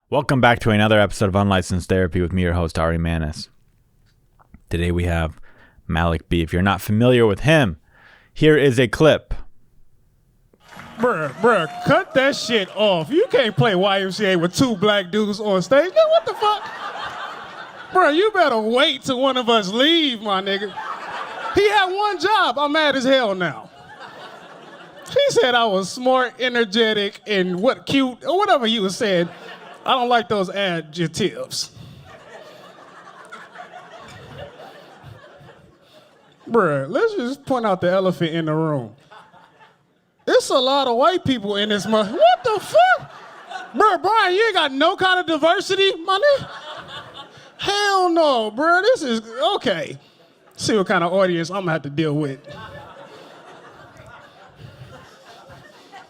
Welcome back to another episode of Unlicensed Therapy with me, your host, Ari Mannis. Today we have Malik B. If you're not familiar with him, here is a clip. Bruh, cut that shit off. You can't play YMCA with two black dudes on stage. Man, what the fuck? Bruh, you better wait till one of us leave, my nigga. He had one job. I'm mad as hell now. He said I was smart, energetic, and cute, or whatever he was saying. I don't like those adjectives. Bruh, let's just point out the elephant in the room. It's a lot of white people in this mother. What the fuck? Bruh, Brian, you ain't got no kind of diversity, my nigga? Hell no, bruh. This is, okay. See what kind of audience I'm gonna have to deal with.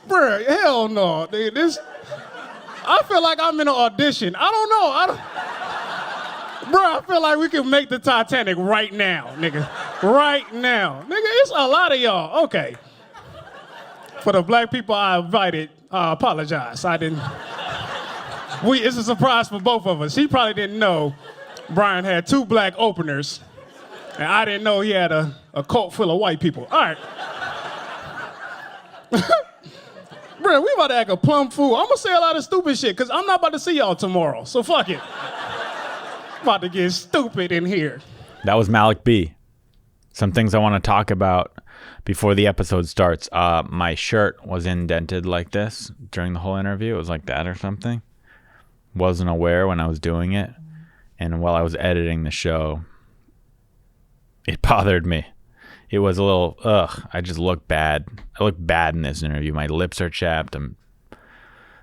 Bruh, hell no. Dude, I feel like I'm in an audition. I don't know. Bruh, I feel like we can make the Titanic right now, nigga. Right now. Nigga, it's a lot of y'all. Okay. For the black people I invited, I apologize. It's a surprise for both of us. He probably didn't know Brian had two black openers, and I didn't know he had a cult full of white people. All right. Bruh, we about to act a plum fool. I'm gonna say a lot of stupid shit, because I'm not about to see y'all tomorrow, so fuck it. About to get stupid in here. That was Malik B. Some things I want to talk about before the episode starts. My shirt was indented like this during the whole interview. It was like that or something. Wasn't aware when I was doing it. And while I was editing the show, it bothered me. It was a little, I just look bad. I look bad in this interview. My lips are chapped. I'm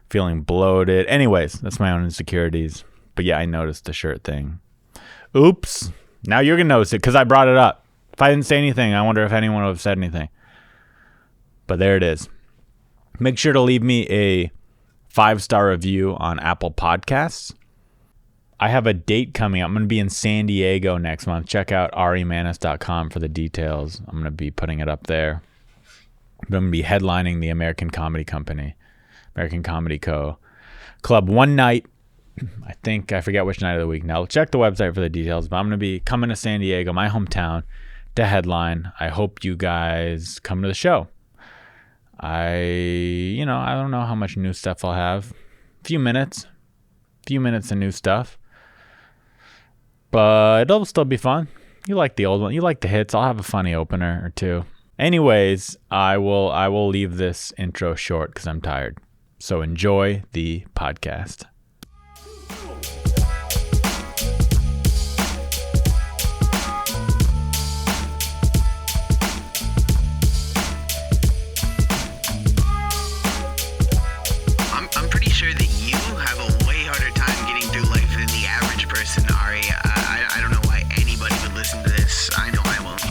feeling bloated. Anyways, that's my own insecurities. But yeah, I noticed the shirt thing. Oops. Now you're going to notice it because I brought it up. If I didn't say anything, I wonder if anyone would have said anything. But there it is. Make sure to leave me a 5-star review on Apple Podcasts. I have a date coming up. I'm going to be in San Diego next month. Check out arimannis.com for the details. I'm going to be putting it up there. I'm going to be headlining the American Comedy Company, American Comedy Co. Club one night. I forget which night of the week now. Check the website for the details. But I'm going to be coming to San Diego, my hometown, to headline. I hope you guys come to the show. I don't know how much new stuff I'll have. A few minutes of new stuff. But it'll still be fun. You like the old one. You like the hits. I'll have a funny opener or two. Anyways, I will leave this intro short because I'm tired. So enjoy the podcast. I'm pretty sure that you have a way harder time getting through life than the average person, Ari. I don't know why anybody would listen to this. I know I won't.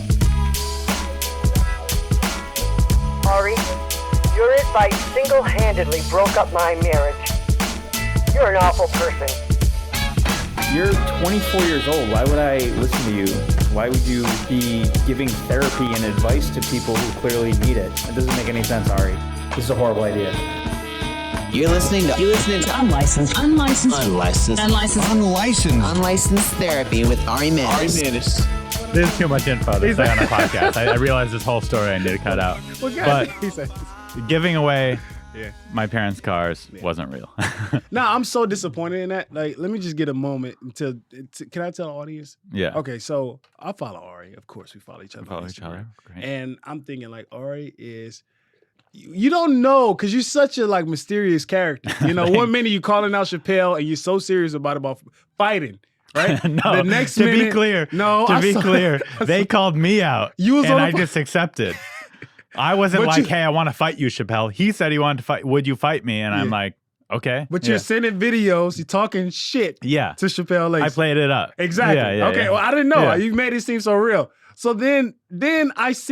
Ari, your advice single-handedly broke up my marriage. You're an awful person. You're 24 years old. Why would I listen to you? Why would you be giving therapy and advice to people who clearly need it? It doesn't make any sense, Ari. This is a horrible idea. You're listening to Unlicensed Therapy with Ari Mannis. This is too much info to say on a podcast. I realized this whole story I need to cut out. But giving away my parents' cars wasn't real. Nah, I'm so disappointed in that. Like, let me just get a moment can I tell the audience? Yeah. Okay, so I follow Ari. Of course, we follow each other. Follow on each Instagram. other. Great. And I'm thinking, like, Ari is... You don't know, because you're such a, like, mysterious character. You know, one minute you calling out Chappelle and you're so serious about fighting, right? No, the next to minute, be clear, I they called me out, and I just accepted. I wasn't hey, I want to fight you, Chappelle. He said he wanted to fight. Would you fight me? And I'm like, okay. But you're sending videos, you're talking shit to Chappelle. Like, I played it up. Exactly. Yeah, okay, well, I didn't know. You made it seem so real. So then I'm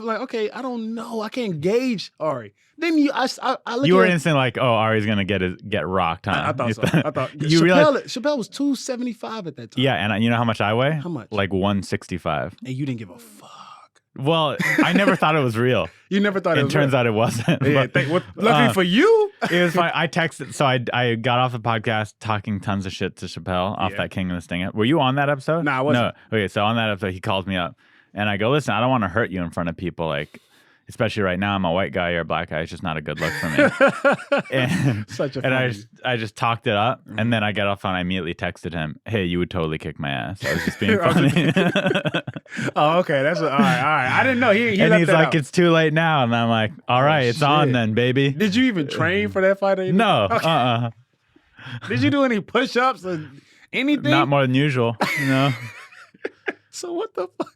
like, okay, I don't know. I can't gauge Ari. Then I look. You were instantly like, oh, Ari's gonna get rocked, huh? I thought so. I thought you realized Chappelle was 275 at that time. Yeah, and you know how much I weigh? How much? Like 165. And you didn't give a fuck. Well, I never thought it was real. You never thought it was turns real? out it wasn't. Yeah, But, luckily for you. it was fine. I texted, so I got off the podcast talking tons of shit to Chappelle off that King of the Sting. Were you on that episode? Nah, I wasn't. No. Okay, so on that episode, he calls me up, and I go, listen, I don't want to hurt you in front of people, like, especially right now. I'm a white guy, you're a black guy. It's just not a good look for me. And, Such a and funny. I just talked it up, and then I got off and I immediately texted him, hey, you would totally kick my ass. I was just being funny. Oh, okay. That's all right. I didn't know. He And left he's that like, out. it's too late now. And I'm like, all right, it's on shit. then, baby. Did you even train for that fight? Or anything? No, Okay. Did you do any push-ups or anything? not more than usual. No. So what the fuck?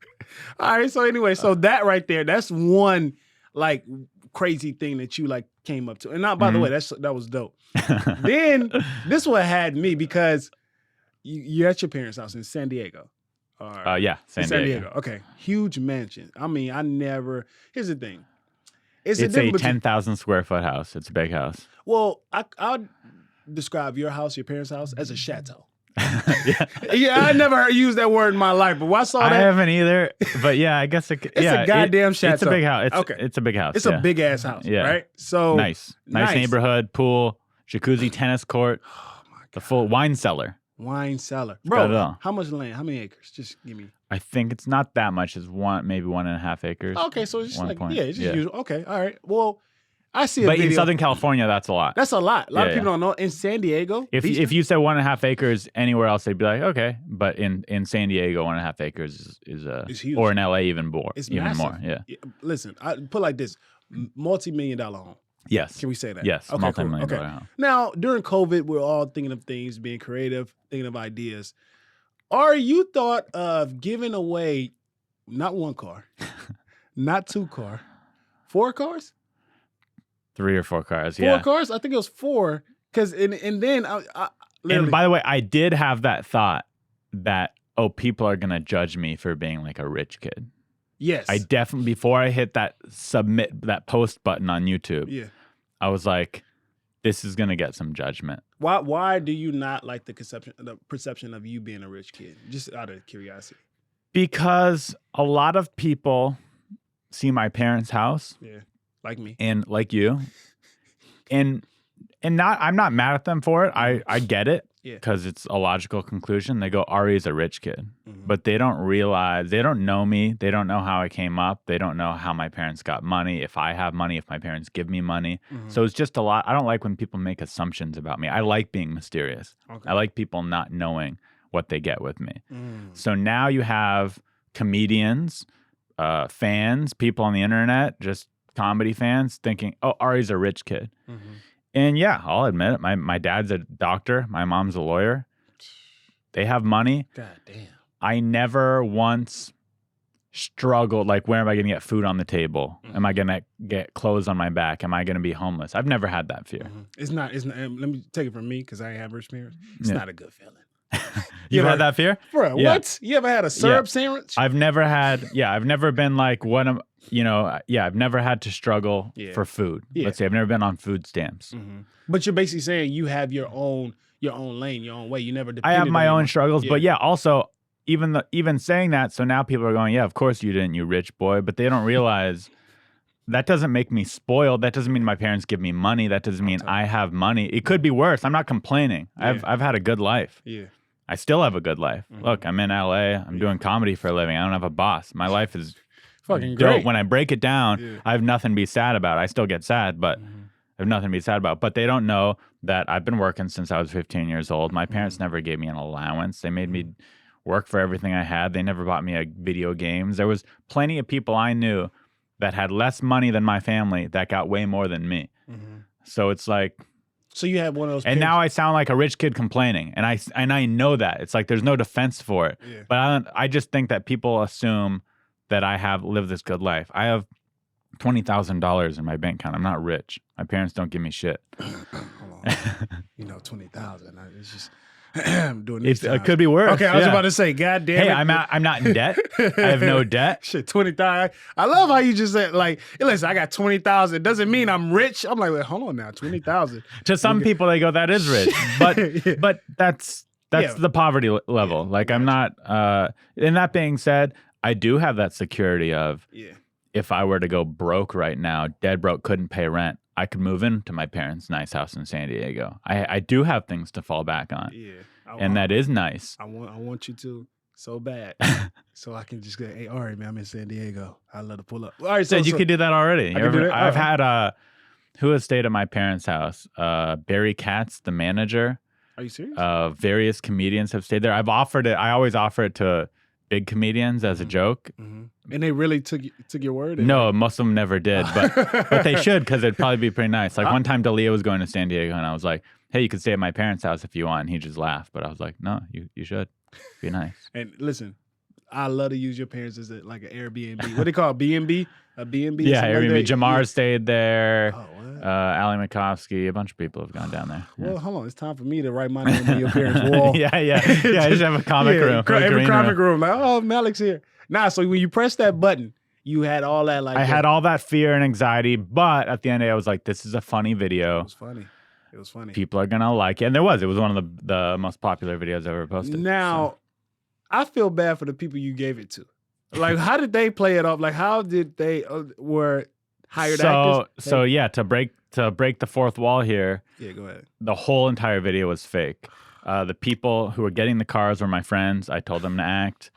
All right. So anyway, so that right there, that's one like crazy thing that you like came up to. And now, by the way, that was dope. Then this one had me because you're at your parents' house in San Diego. Yeah, San Diego. Okay. Huge mansion. I mean, here's the thing. It's a 10,000 square foot house. It's a big house. Well, I'll describe your house, your parents' house, as a chateau. Yeah, I never used that word in my life, but when I saw that, I haven't either. But yeah, I guess it's a goddamn chateau. It's a big house. Okay. It's a big house. it's a big ass house, Yeah. right? So nice neighborhood, pool, jacuzzi, tennis court, the full wine cellar. wine cellar, got it bro. all. How much land? How many acres? Just give me. I think it's not that much. It's maybe 1.5 acres. Okay, so it's just 1 like point. it's just usual. Okay, all right. Well, I see a But video. in Southern California, that's a lot. That's a lot. A lot of Yeah, people don't know. In San Diego, If you said 1.5 acres anywhere else, they'd be like, okay. But in San Diego, 1.5 acres is It's huge. or in LA even more. it's even massive. more. Yeah. Listen, I put it like this: multi-million-dollar home. Yes. Can we say that? Yes. Okay, Multi-million cool. dollar Okay. home. Now, during COVID, we're all thinking of things, being creative, thinking of ideas. Are you thought of giving away not one car, not 2 cars, 4 cars? 3 or 4 cars. 4 Yeah. cars? I think it was 4. Because and then I And literally, by the way, I did have that thought that, people are going to judge me for being like a rich kid. yes, I definitely, before I hit that that post button on YouTube, yeah. I was like, this is going to get some judgment. Why do you not like the perception of you being a rich kid? Just out of curiosity. Because a lot of people see my parents' house Yeah, like me. and like you, and I'm not mad at them for it. I get it Yeah. because it's a logical conclusion. They go, Ari's a rich kid, Mhm. but they don't realize, they don't know me. They don't know how I came up. They don't know how my parents got money. If I have money, if my parents give me money. Mhm. So it's just a lot. I don't like when people make assumptions about me. I like being mysterious. Okay. I like people not knowing what they get with me. Mm. So now you have comedians, fans, people on the internet, just comedy fans thinking, oh, Ari's a rich kid. Mhm. And yeah, I'll admit it. My dad's a doctor. My mom's a lawyer. They have money. God damn. I never once struggled, like, where am I going to get food on the table? Am I going to get clothes on my back? Am I going to be homeless? I've never had that fear. Mhm. It's not. Let me take it from me because I have rich parents. It's Yeah. not a good feeling. You've know, had that fear? Bro, Yeah. what? You ever had a syrup sandwich? I've never been like, I've never had to struggle Yeah. for food. Yeah. Let's say I've never been on food stamps. Mhm. But you're basically saying you have your own lane, your own way. You never I depended have my on own anyone. struggles, but Yeah. yeah, also even saying that, so now people are going, yeah, of course you didn't, you rich boy, but they don't realize that doesn't make me spoiled. That doesn't mean my parents give me money. That doesn't mean I have money. It could be worse. I'm not complaining. Yeah. I've had a good life. Yeah. I still have a good life. Mhm. Look, I'm in LA. I'm doing comedy for a living. I don't have a boss. My life is Fucking dope. great. When I break it down, Yeah. I have nothing to be sad about. I still get sad, but I have nothing to be sad about. But they don't know that I've been working since I was 15 years old. My parents never gave me an allowance. They made me work for everything I had. They never bought me video games. There was plenty of people I knew that had less money than my family that got way more than me. Mhm. So it's like, So you had one of those. and now I sound like a rich kid complaining, and I know that. It's like there's no defense for it. Yeah. But I just think that people assume that I have lived this good life. I have $20,000 in my bank account. I'm not rich. My parents don't give me shit. Hold on. 20,000. It's just I'm doing this. It could be worse. Okay, I was yeah. about to say, God damn Hey, it. I'm not in debt. I have no debt. Shit, 20,000. I love how you just said, like, hey, listen, I got 20,000. It doesn't mean I'm rich. I'm like, wait, hold on now, 20,000. To some people, they go, that is rich. Yeah. But that's Yeah. the poverty level. Like, I'm not. And that being said, I do have that security of Yeah. if I were to go broke right now, dead broke, couldn't pay rent, I could move into my parents' nice house in San Diego. I do have things to fall back on. Yeah. And that is nice. I want you to so bad. So I can just go, hey, all right, man, I'm in San Diego. I'd love to pull up. All right, so You could do that already. I can do that? I've had who has stayed at my parents' house? Barry Katz, the manager. Are you serious? Various comedians have stayed there. I've offered it. I always offer it to big comedians as a joke. Mm-hmm. And they really took your word? No, most of them never did, but they should because it'd probably be pretty nice. Like one time, Dalia was going to San Diego, and I was like, "Hey, you could stay at my parents' house if you want." And he just laughed, but I was like, "No, you should. Be nice." And listen, I love to use your parents as like an Airbnb. What they call it? B&B? A B&B? Yeah, Airbnb. Like Jamar stayed there. Oh, what? Ali Makovsky. A bunch of people have gone down there. Well, hold on. It's time for me to write my name on your parents' wall. yeah. Just have a comic room. Every comic room. Like, oh, Malik's here. Nah, so when you press that button, you had all that like. I had all that fear and anxiety, but at the end of the day, I was like, "This is a funny video. It was funny. It was funny. People are gonna like it." And it was one of the most popular videos I've ever posted. Now, I feel bad for the people you gave it to. Like, how did they play it off? Like, how did they were hired actors? So yeah, to break the fourth wall here. Yeah, go ahead. The whole entire video was fake. The people who were getting the cars were my friends. I told them to act.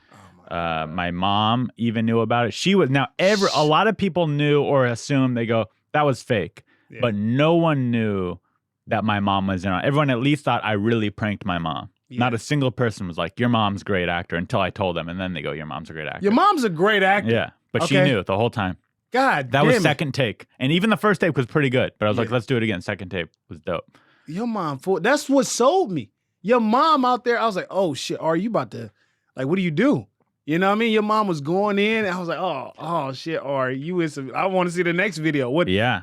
My mom even knew about it. She was a lot of people knew or assumed. They go, that was fake, but no one knew that my mom was in on it. Everyone at least thought I really pranked my mom. Yeah. Not a single person was like, your mom's a great actor until I told them. And then they go, your mom's a great actor. Your mom's a great actor. Yeah. But she knew the whole time. God that damn was it. second take. And even the first take was pretty good. But I was like, let's do it again. Second take was dope. Your mom, that's what sold me. Your mom out there, I was like, oh shit, are you about to, like, what do you do? You know what I mean? Your mom was going in, and I was like, oh shit, Ari, you in some, I want to see the next video. What? Yeah.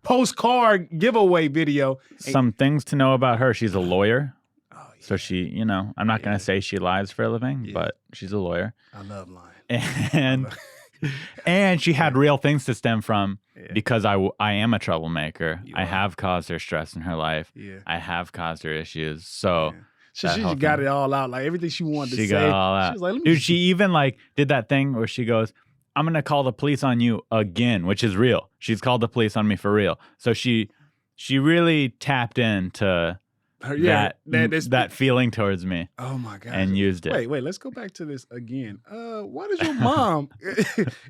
Postcard giveaway video. Some things to know about her. She's a lawyer. So she, I'm not going to say she lies for a living, but she's a lawyer. I love lying. And she had real things to stem from because I am a troublemaker. I have caused her stress in her life. Yeah. I have caused her issues. So she got it all out. Like everything she wanted to say. She got it all out. She was like, dude, she even did that thing where she goes, I'm going to call the police on you again, which is real. She's called the police on me for real. So she really tapped into that feeling towards me. Oh my God. And used it. Wait, let's go back to this again. Why does your mom,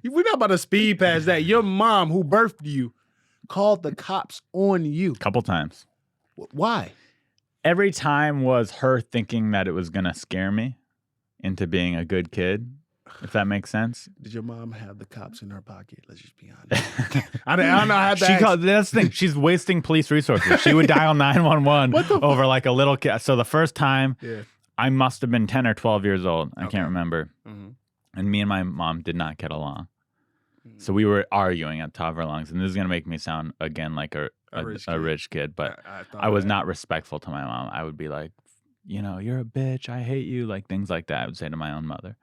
we're not about to speed past that. Your mom who birthed you called the cops on you. Couple times. Why? Every time was her thinking that it was going to scare me into being a good kid, if that makes sense. Did your mom have the cops in her pocket? Let's just be honest. I don't know how to that's the thing. She's wasting police resources. She would dial 911 over like a little kid. So the first time, I must have been 10 or 12 years old. I can't remember. Mm-hmm. And me and my mom did not get along. Mm-hmm. So we were arguing at the top of our lungs. And this is going to make me sound, again, like a rich kid. But I was not respectful to my mom. I would be like, you're a bitch. I hate you. Like things like that I would say to my own mother.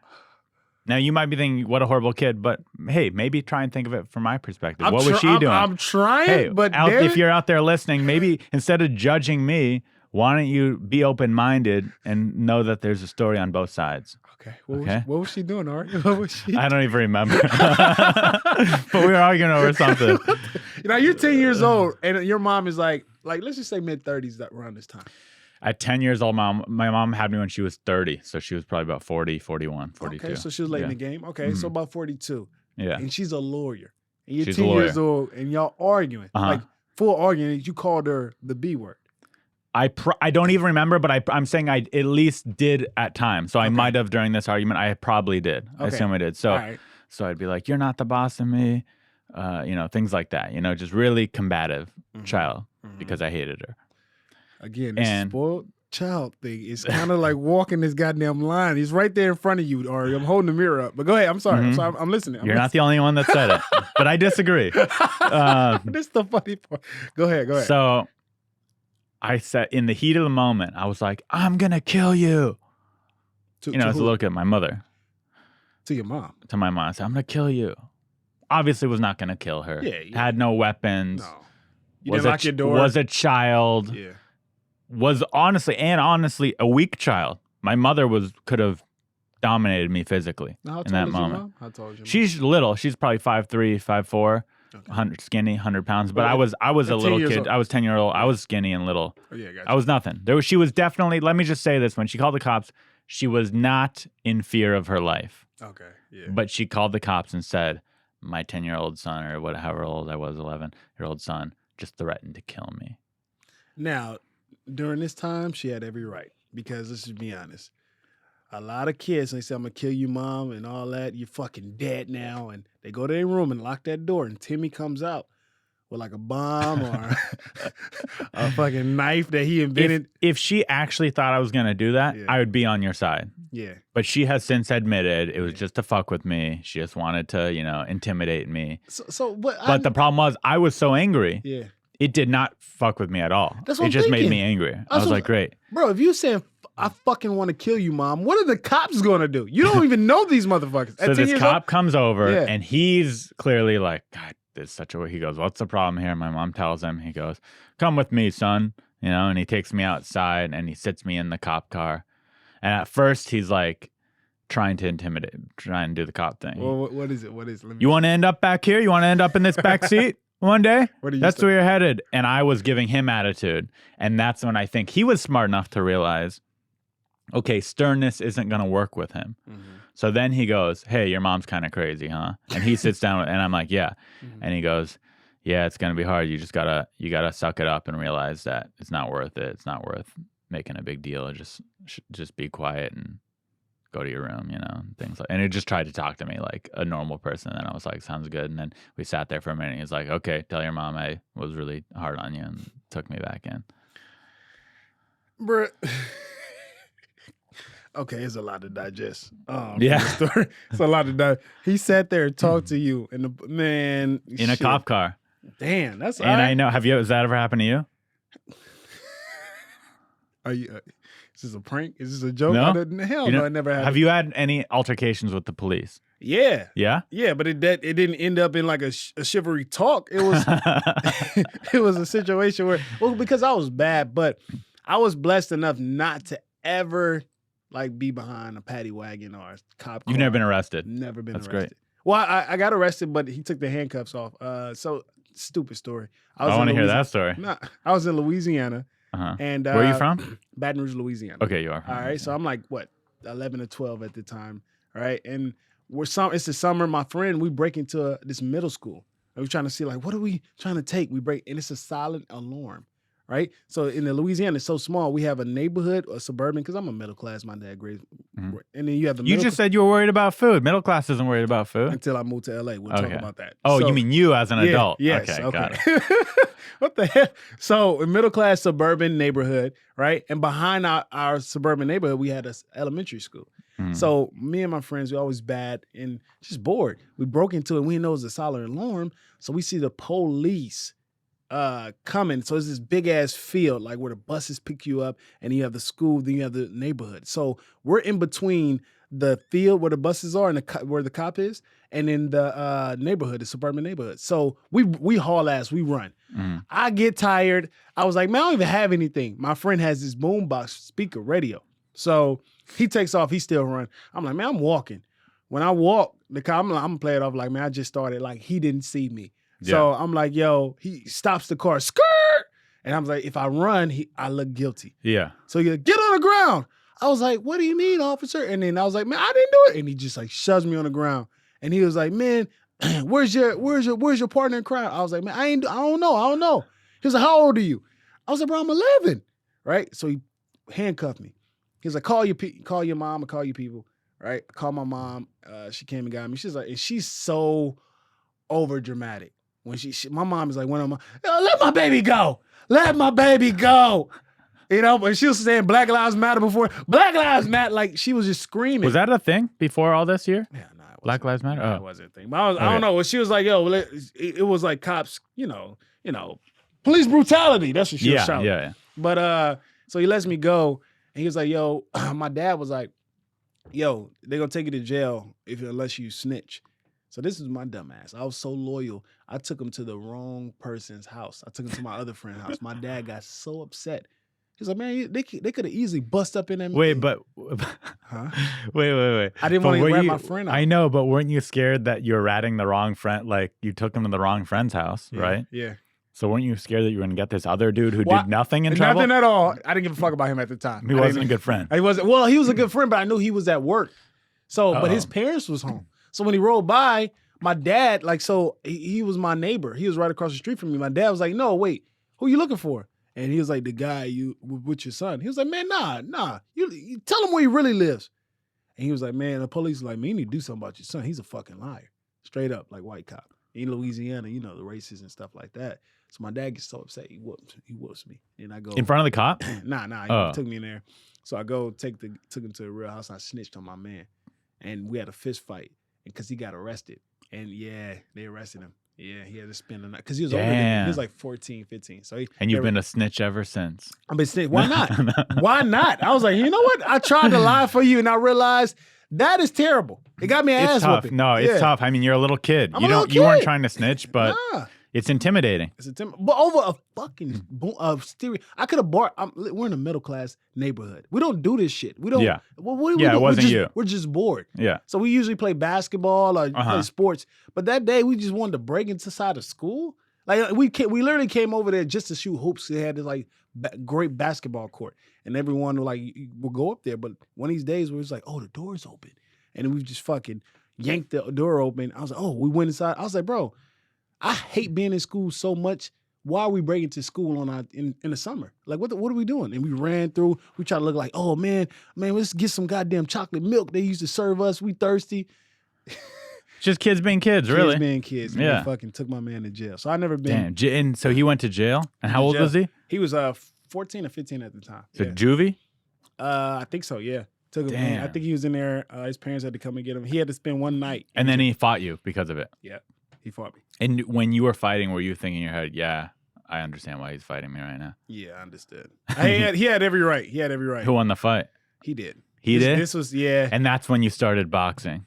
Now, you might be thinking, what a horrible kid, but hey, maybe try and think of it from my perspective. What was she doing? I'm trying, but if you're out there listening, maybe instead of judging me, why don't you be open-minded and know that there's a story on both sides? Okay. What was she doing, Ari? What was she? I don't even remember. But we were arguing over something. You're 10 years old, and your mom is like let's just say mid-30s around this time. At 10 years old, my mom had me when she was 30. So she was probably about 40, 41, 42. Okay, so she was late in the game. Okay, so about 42. Yeah. And she's a lawyer. And you're 10 years old, and y'all arguing. Like, full arguing. You called her the B word. I don't even remember, but I'm saying I at least did at times. So I might have during this argument. I probably did. Okay. I assume I did. So, so I'd be like, you're not the boss of me. Things like that. Just really combative child because I hated her. Again, this spoiled child thing is kind of like walking this goddamn line. He's right there in front of you, Ari. I'm holding the mirror up. But go ahead. I'm sorry. I'm listening. You're not the only one that said it, but I disagrry. This is the funny part. Go ahead. So I said, in the heat of the moment, I was like, I'm going to kill you. To look at my mother. To your mom. To my mom. I said, I'm going to kill you. Obviously was not going to kill her. Yeah. Had no weapons. No. You didn't lock your door. Was a child. Yeah. Was honestly a weak child. My mother could have dominated me physically How in tall that is your moment. mom? How tall is your mom? She's little. She's probably 5'3", 5'4", Okay. 100 skinny, 100 pounds. But But I was a 10 little years kid. old. I was 10-year-old. I was skinny and little. Oh, yeah, gotcha. I was nothing. She was definitely. Let me just say this: when she called the cops, she was not in fear of her life. Okay, yeah. But she called the cops and said, "My 10-year-old son, or whatever old I was, 11-year-old son, just threatened to kill me." Now, during this time, she had every right because let's just be honest. A lot of kids, they say, I'm going to kill you, mom, and all that. You're fucking dead now. And they go to their room and lock that door, and Timmy comes out with like a bomb or a fucking knife that he invented. If she actually thought I was going to do that, Yeah. I would be on your side. Yeah. But she has since admitted it was just to fuck with me. She just wanted to, intimidate me. But The problem was I was so angry. Yeah. It did not fuck with me at all. That's what It I'm just made thinking. me angry. I That's was what- like, great. Bro, if you saying, I fucking want to kill you, mom, what are the cops going to do? You don't even know these motherfuckers. At So 10 this years cop comes over Yeah. and he's clearly like, God, this is such a way. He goes, what's the problem here? My mom tells him, he goes, come with me, son. And he takes me outside and he sits me in the cop car. And at first he's like trying to intimidate, trying to do the cop thing. Well, what is it? What is it? Let me You want to end up back here? You want to end up in this back seat one day? What do you That's say? where you're headed. And I was giving him attitude. And that's when I think he was smart enough to realize, okay, sternness isn't going to work with him. Mm-hmm. So then he goes, hey, your mom's kind of crazy, huh? And he sits down and I'm like, yeah. Mm-hmm. And he goes, yeah, it's going to be hard. You just gotta suck it up and realize that it's not worth it. It's not worth making a big deal. Just be quiet and go to your room, and things like. And he just tried to talk to me like a normal person. And I was like, sounds good. And then we sat there for a minute. He's like, okay, tell your mom I was really hard on you, and took me back in. Bruh. Okay, it's a lot to digest. Yeah. from the story. It's a lot to digest. He sat there and talked to you, and the man In a shit. cop car. Damn, that's And all right. I know, has that ever happened to you? Are you? Is this a prank? Is this a joke? No? Hell You no, know- it never happened. Have you had any altercations with the police? Yeah, Yeah? yeah, but it didn't end up in like a chivalry talk. It was it was a situation where because I was bad, but I was blessed enough not to ever like be behind a paddy wagon or a cop car. You've never been arrested. Never been That's arrested. great. Well, I got arrested, but he took the handcuffs off. So stupid story. I was in want to hear Louisiana- that story. Nah, I was in Louisiana, Uh-huh. and Where are you from? Baton Rouge, Louisiana. Okay, you are from All right, so I'm like what 11 or 12 at the time. All right, and it's the summer. My friend, we break into this middle school. And we're trying to see like what are we trying to take? We break, and it's a silent alarm. Right, so in the Louisiana, it's so small. We have a neighborhood or suburban because I'm a middle class. My dad grade, and then you have the You middle just said you were worried about food. Middle class isn't worried about food. until I moved to LA. We'll Okay. talk about that. Oh, So- you mean you as an yeah, adult? Yes. Okay, Okay. got it. What the hell? So, a middle class suburban neighborhood, right? And behind our suburban neighborhood, we had an elementary school. Mm. So, me and my friends, we always bad and just bored. We broke into it. And we didn't know it was a silent alarm. So, we see the police coming. So, it's this big ass field, like where the buses pick you up, and you have the school, then you have the neighborhood. So, we're in between the field where the buses are and where the cop is, and in the neighborhood, the suburban neighborhood. So we haul ass, we run. Mm. I get tired. I was like, man, I don't even have anything. My friend has this boombox speaker radio. So he takes off, he still run. I'm like, man, I'm walking. When I walk, the cop, I'm gonna play it off like, man, I just started. Like he didn't see me. So I'm like, yo, he stops the car, skirt. And I'm like, if I run, I look guilty. Yeah. So he like, get on the ground. I was like, what do you mean, officer? And then I was like, man, I didn't do it. And he just like shoves me on the ground. And he was like, man, where's your partner in crime? I was like, man, I don't know. He was like, how old are you? I was like, bro, I'm 11. Right? So he handcuffed me. He was like, call your mom or call your people. Right? I called my mom. She came and got me. She's like, and she's so over dramatic. When my mom is like, let my baby go. Let my baby go. But she was saying Black Lives Matter before. Black Lives Matter. Like, she was just screaming. Was that a thing before all this year? Yeah, no. It Black Lives Matter? That Oh. wasn't a thing. But I don't know. She was like, yo, it was like cops, police brutality. That's what she was shouting. Yeah. But so he lets me go. And he was like, yo, my dad was like, yo, they're going to take you to jail unless you snitch. So this is my dumb ass. I was so loyal. I took him to the wrong person's house. I took him to my other friend's house. My dad got so upset. He's like, man, they could have easily bust up in that. Wait, but Huh? wait. I didn't want to rat my friend out. I know, but weren't you scared that you were ratting the wrong friend? Like you took him to the wrong friend's house, right? Yeah. So weren't you scared that you were going to get this other dude who did nothing in trouble? Nothing at all. I didn't give a fuck about him at the time. He wasn't a good friend. He wasn't. Well, he was a good friend, but I knew he was at work. So, but his parents was home. So when he rolled by, my dad, like, so he was my neighbor. He was right across the street from me. My dad was like, no, wait, who you looking for? And he was like, the guy you with your son. He was like, man, nah. You tell him where he really lives. And he was like, man, the police was like, man, you need to do something about your son. He's a fucking liar. Straight up, like white cop. In Louisiana, you know, the races and stuff like that. So my dad gets so upset, he whoops me. And I go, In front of the cop? Nah, he took me in there. So I go took him to the real house and I snitched on my man. And we had a fist fight because he got arrested. And yeah, they arrested him. Yeah, he had to spend the night because he was older than me. He was like 14, 15. So and you've been a snitch ever since. I've been snitch. Why not? Why not? I was like, you know what? I tried to lie for you, and I realized that is terrible. It got me an ass tough. whooping. No, it's tough. I mean, you're a little kid. You weren't trying to snitch, but it's intimidating. But over a fucking stereo, I could have bought. We're in a middle class neighborhood. We don't do this shit. We don't. Yeah. What it wasn't you. We're just bored. Yeah. So we usually play basketball or play sports. But that day we just wanted to break into side of school. Like we literally came over there just to shoot hoops. They had this like great basketball court, and everyone would go up there. But one of these days, we was like, oh, the door's open, and we just fucking yanked the door open. I was like, oh, we went inside. I was like, bro, I hate being in school so much. Why are we breaking to school in the summer? Like, what are we doing? And we ran through. We tried to look like, oh man, let's get some goddamn chocolate milk. They used to serve us. We thirsty. Just kids being kids, really. Kids being kids. And they fucking took my man to jail. So I never been. Damn. And so he went to jail? And how old was he? He was 14 or 15 at the time. So juvie? I think so, yeah. Took him in. I think he was in there. His parents had to come and get him. He had to spend one night. And then he fought you because of it? Yeah, he fought me. And when you were fighting, were you thinking in your head, yeah, I understand why he's fighting me right now? Yeah, I understood. He had every right. He had every right. Who won the fight? He did. He did? This was, yeah. And that's when you started boxing?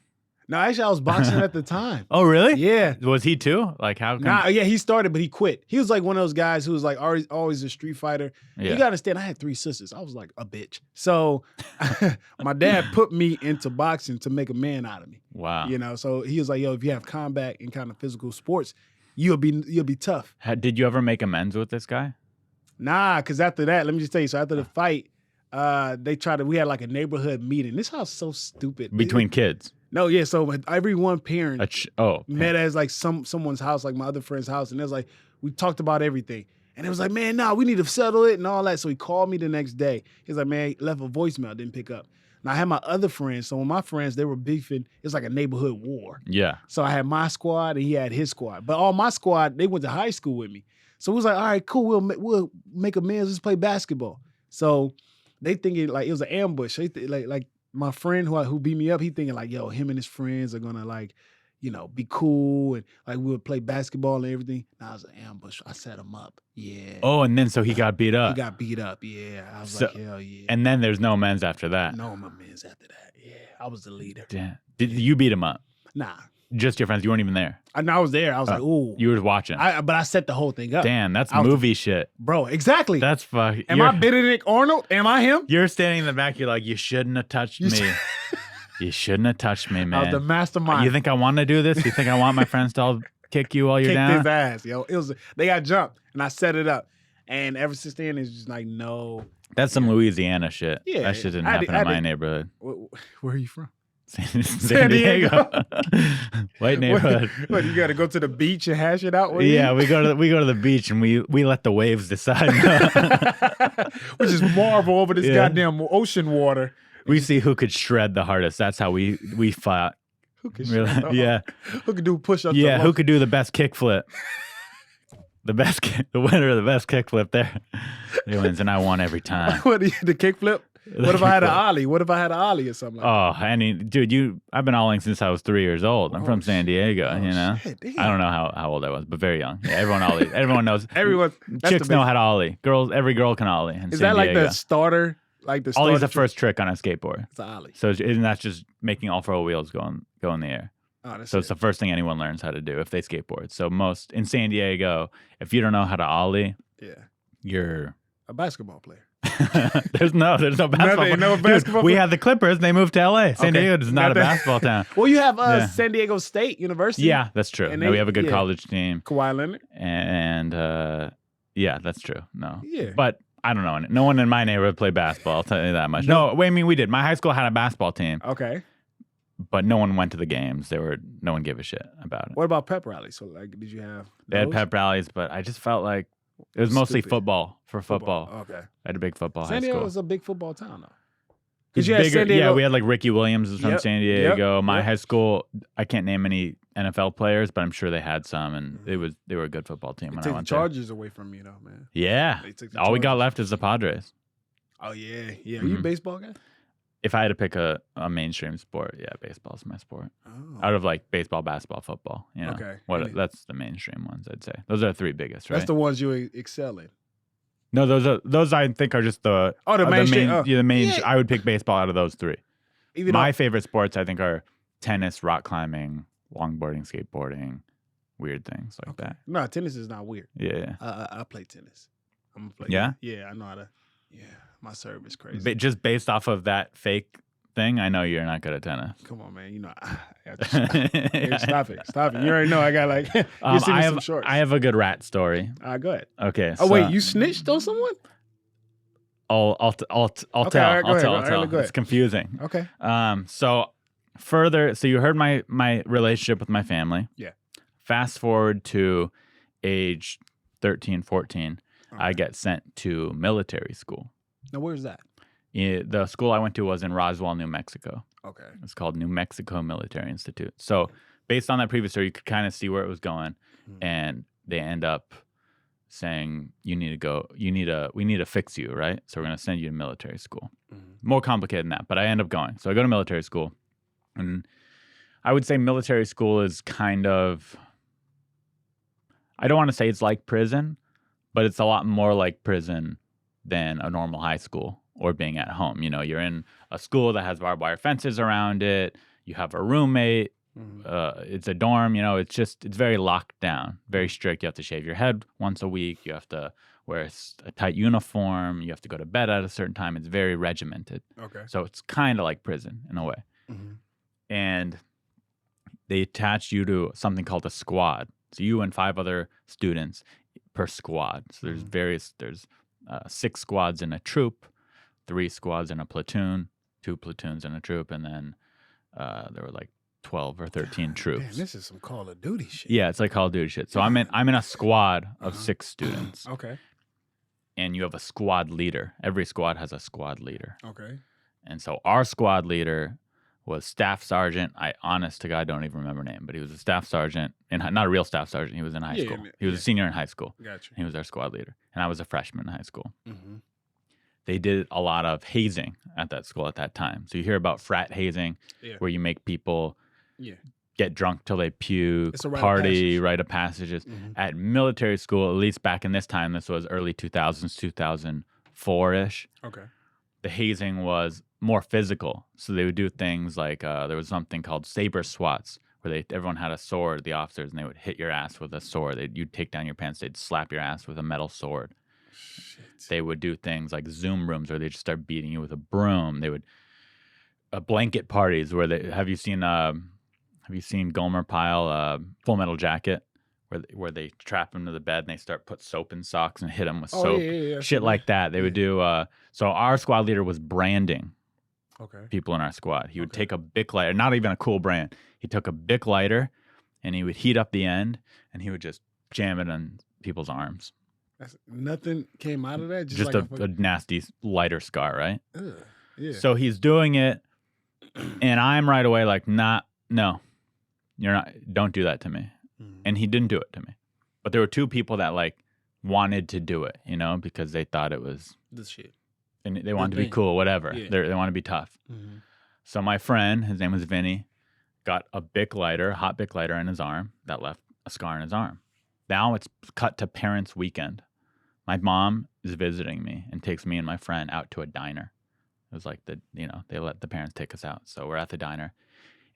No, actually, I was boxing at the time. Oh, really? Yeah. Was he too? Like, how come? Nah, yeah, he started, but he quit. He was like one of those guys who was like always a street fighter. Yeah. You gotta understand, I had 3 sisters. I was like a bitch. So my dad put me into boxing to make a man out of me. Wow. You know, so he was like, yo, if you have combat and kind of physical sports, you'll be tough. Did you ever make amends with this guy? Nah, because after that, let me just tell you, so after the fight, we had like a neighborhood meeting. This house is so stupid. Between kids? No, yeah. So every one parent met as like someone's house, like my other friend's house, and it was like we talked about everything, and it was like, man, we need to settle it and all that. So he called me the next day. He was like, man, he left a voicemail, didn't pick up. Now I had my other friends. So when my friends, they were beefing. It's like a neighborhood war. Yeah. So I had my squad and he had his squad, but all my squad, they went to high school with me. So it was like, all right, cool. We'll make amends. Let's play basketball. So they thinking like it was an ambush. They like my friend who beat me up, he thinking like, yo, him and his friends are gonna like, you know, be cool and like we would play basketball and everything. Nah, it was an ambush. I set him up. Yeah. Oh, and then so he got beat up. He got beat up. Yeah. I was like, hell yeah. And then there's no amends after that. No amends after that. Yeah. I was the leader. Damn. Did you beat him up? Nah. Just your friends. You weren't even there. I was there. I was like, ooh. You were watching. But I set the whole thing up. Damn, that's movie shit. Bro, exactly. That's fucking. Am I Benedict Arnold? Am I him? You're standing in the back. You're like, you shouldn't have touched me. You shouldn't have touched me, man. I was the mastermind. You think I want to do this? You think I want my friends to all kick you while you're down? Kicked his ass, yo. They got jumped, and I set it up. And ever since then, it's just like, no. That's some Louisiana shit. Yeah. That shit didn't happen in my neighborhood. Where are you from? San Diego. White neighborhood. What, you got to go to the beach and hash it out with you? We go to the beach and we let the waves decide. We just marvel over this goddamn ocean water. We see who could shred the hardest. That's how we fought. Who could shred Who could do push-ups? Yeah, who could do the best kickflip? The winner of the best kickflip there. He wins, and I won every time. What, the kickflip? What if I had an ollie? What if I had an ollie or something like that? I mean, dude, I've been ollieing since I was 3 years old. I'm from San Diego, you know? Shit, I don't know how old I was, but very young. Yeah, everyone ollie. Everyone knows. Chicks know how to ollie. Every girl can ollie in San Diego. Is that like the starter? Like the Ollie's the first trick on a skateboard. It's an ollie. So and that's just making all 4 wheels go in the air. Oh, so it's the first thing anyone learns how to do if they skateboard. So most in San Diego, if you don't know how to ollie, yeah, you're a basketball player. There's no basketball. No Dude, basketball. we had the Clippers. They moved to L.A. San Okay. Diego is not a Not that- basketball town. Well, you have Yeah. San Diego State University. Yeah, that's true. And No, they- we have a good yeah. college team, Kawhi Leonard. and yeah, that's true. No, Yeah. but I don't know. No one in my neighborhood played basketball. I'll tell you that much. No, wait, I mean we did. My high school had a basketball team, Okay. but no one went to the games. No one gave a shit about it. What about pep rallies? So, like, did you have? They had those? pep rallies, but I just felt like it was mostly Stupid. football for football. Okay. I had a big football San high Diego school. is a big football town, though. It's Because you had bigger. San Diego. Yeah, we had like Ricky Williams is from Yep, San Diego. My yep. high school, I can't name any NFL players, but I'm sure they had some, and they were a good football team They when I took the went there. Chargers away from you, though, man. Yeah, They took the all we got Chargers. left is the Padres. Oh yeah, yeah. Are you a Mhm. baseball guy? If I had to pick a mainstream sport, yeah, baseball's my sport. Oh. Out of like baseball, basketball, football, you know, Okay. what that's the mainstream ones I'd say. Those are the three biggest, right? That's the ones you excel in. No, those I think are just the The mainstream. the main. Yeah. I would pick baseball out of those three. Even My though, favorite sports I think are tennis, rock climbing, longboarding, skateboarding, weird things like that. no, tennis is not weird. Yeah. I play tennis. I'm gonna play. Yeah? Yeah, I know how to. Yeah, my serve is crazy. But just based off of that fake thing, I know you're not good at tennis. Come on, man. You know, Hey, stop it. You already know I got like. you see me some shorts. I have a good rat story. Go ahead. Okay. Oh wait, you snitched on someone? I'll tell. all right, go I'll ahead, tell. go I'll ahead, tell. go It's ahead. confusing. Okay. So you heard my relationship with my family. Yeah. Fast forward to age 13, 14, I Okay. get sent to military school. Now where's that? The school I went to was in Roswell, New Mexico. Okay. It's called New Mexico Military Institute. So based on that previous story, you could kind of see where it was going, and they end up saying we need to fix you, right? So we're going to send you to military school. More complicated than that, but I end up going. So I go to military school, and I would say military school is kind of, I don't want to say it's like prison, but it's a lot more like prison than a normal high school or being at home. You know, you're in a school that has barbed wire fences around it. You have a roommate. It's a dorm. You know, it's very locked down, very strict. You have to shave your head once a week. You have to wear a tight uniform. You have to go to bed at a certain time. It's very regimented. Okay. So it's kind of like prison in a way. And they attach you to something called a squad. So you and 5 other students per squad. So there's 6 squads in a troop, 3 squads in a platoon, 2 platoons in a troop, and then there were like 12 or 13 troops. Damn, this is some Call of Duty shit. Yeah, it's like Call of Duty shit. So I'm in a squad of 6 students, Okay. and you have a squad leader. Every squad has a squad leader. Okay. And so our squad leader was Staff Sergeant. I, honest to God, don't even remember name, but he was a Staff Sergeant, not a real Staff Sergeant. He was in high Yeah, school. yeah, He was a senior in high school. Gotcha. He was our squad leader, and I was a freshman in high school. Mm-hmm. They did a lot of hazing at that school at that time. So you hear about frat hazing, Yeah. where you make people Yeah. get drunk till they puke, It's a rite of party, passage. rite of passages. Mhm. At military school, at least back in this time, this was early 2000s, 2004-ish, Okay. the hazing was more physical. So they would do things like there was something called saber swats, where everyone had a sword, the officers, and they would hit your ass with a sword. You'd take down your pants, they'd slap your ass with a metal sword. Shit. They would do things like Zoom rooms, where they just start beating you with a broom. They would blanket parties where have you seen Gomer Pyle, Full Metal Jacket, where they trap him to the bed and they start put soap in socks and hit him with soap, Yeah. shit like that. They would do. So our squad leader was branding Okay. people in our squad. He would Okay. take a Bic lighter, not even a cool brand. He took a Bic lighter and he would heat up the end and he would just jam it on people's arms. Nothing came out of that. Just like a nasty lighter scar, right? Ugh, yeah. So he's doing it, and I'm right away like, no, you're not. Don't do that to me. And he didn't do it to me. But there were 2 people that like wanted to do it, you know, because they thought it was, This shit. and they wanted to be thing. cool, whatever. Yeah. They want to be tough. Mm-hmm. So my friend, his name was Vinny, got a Bic lighter, hot Bic lighter in his arm that left a scar in his arm. Now it's cut to parents' weekend. My mom is visiting me and takes me and my friend out to a diner. It was like they let the parents take us out. So we're at the diner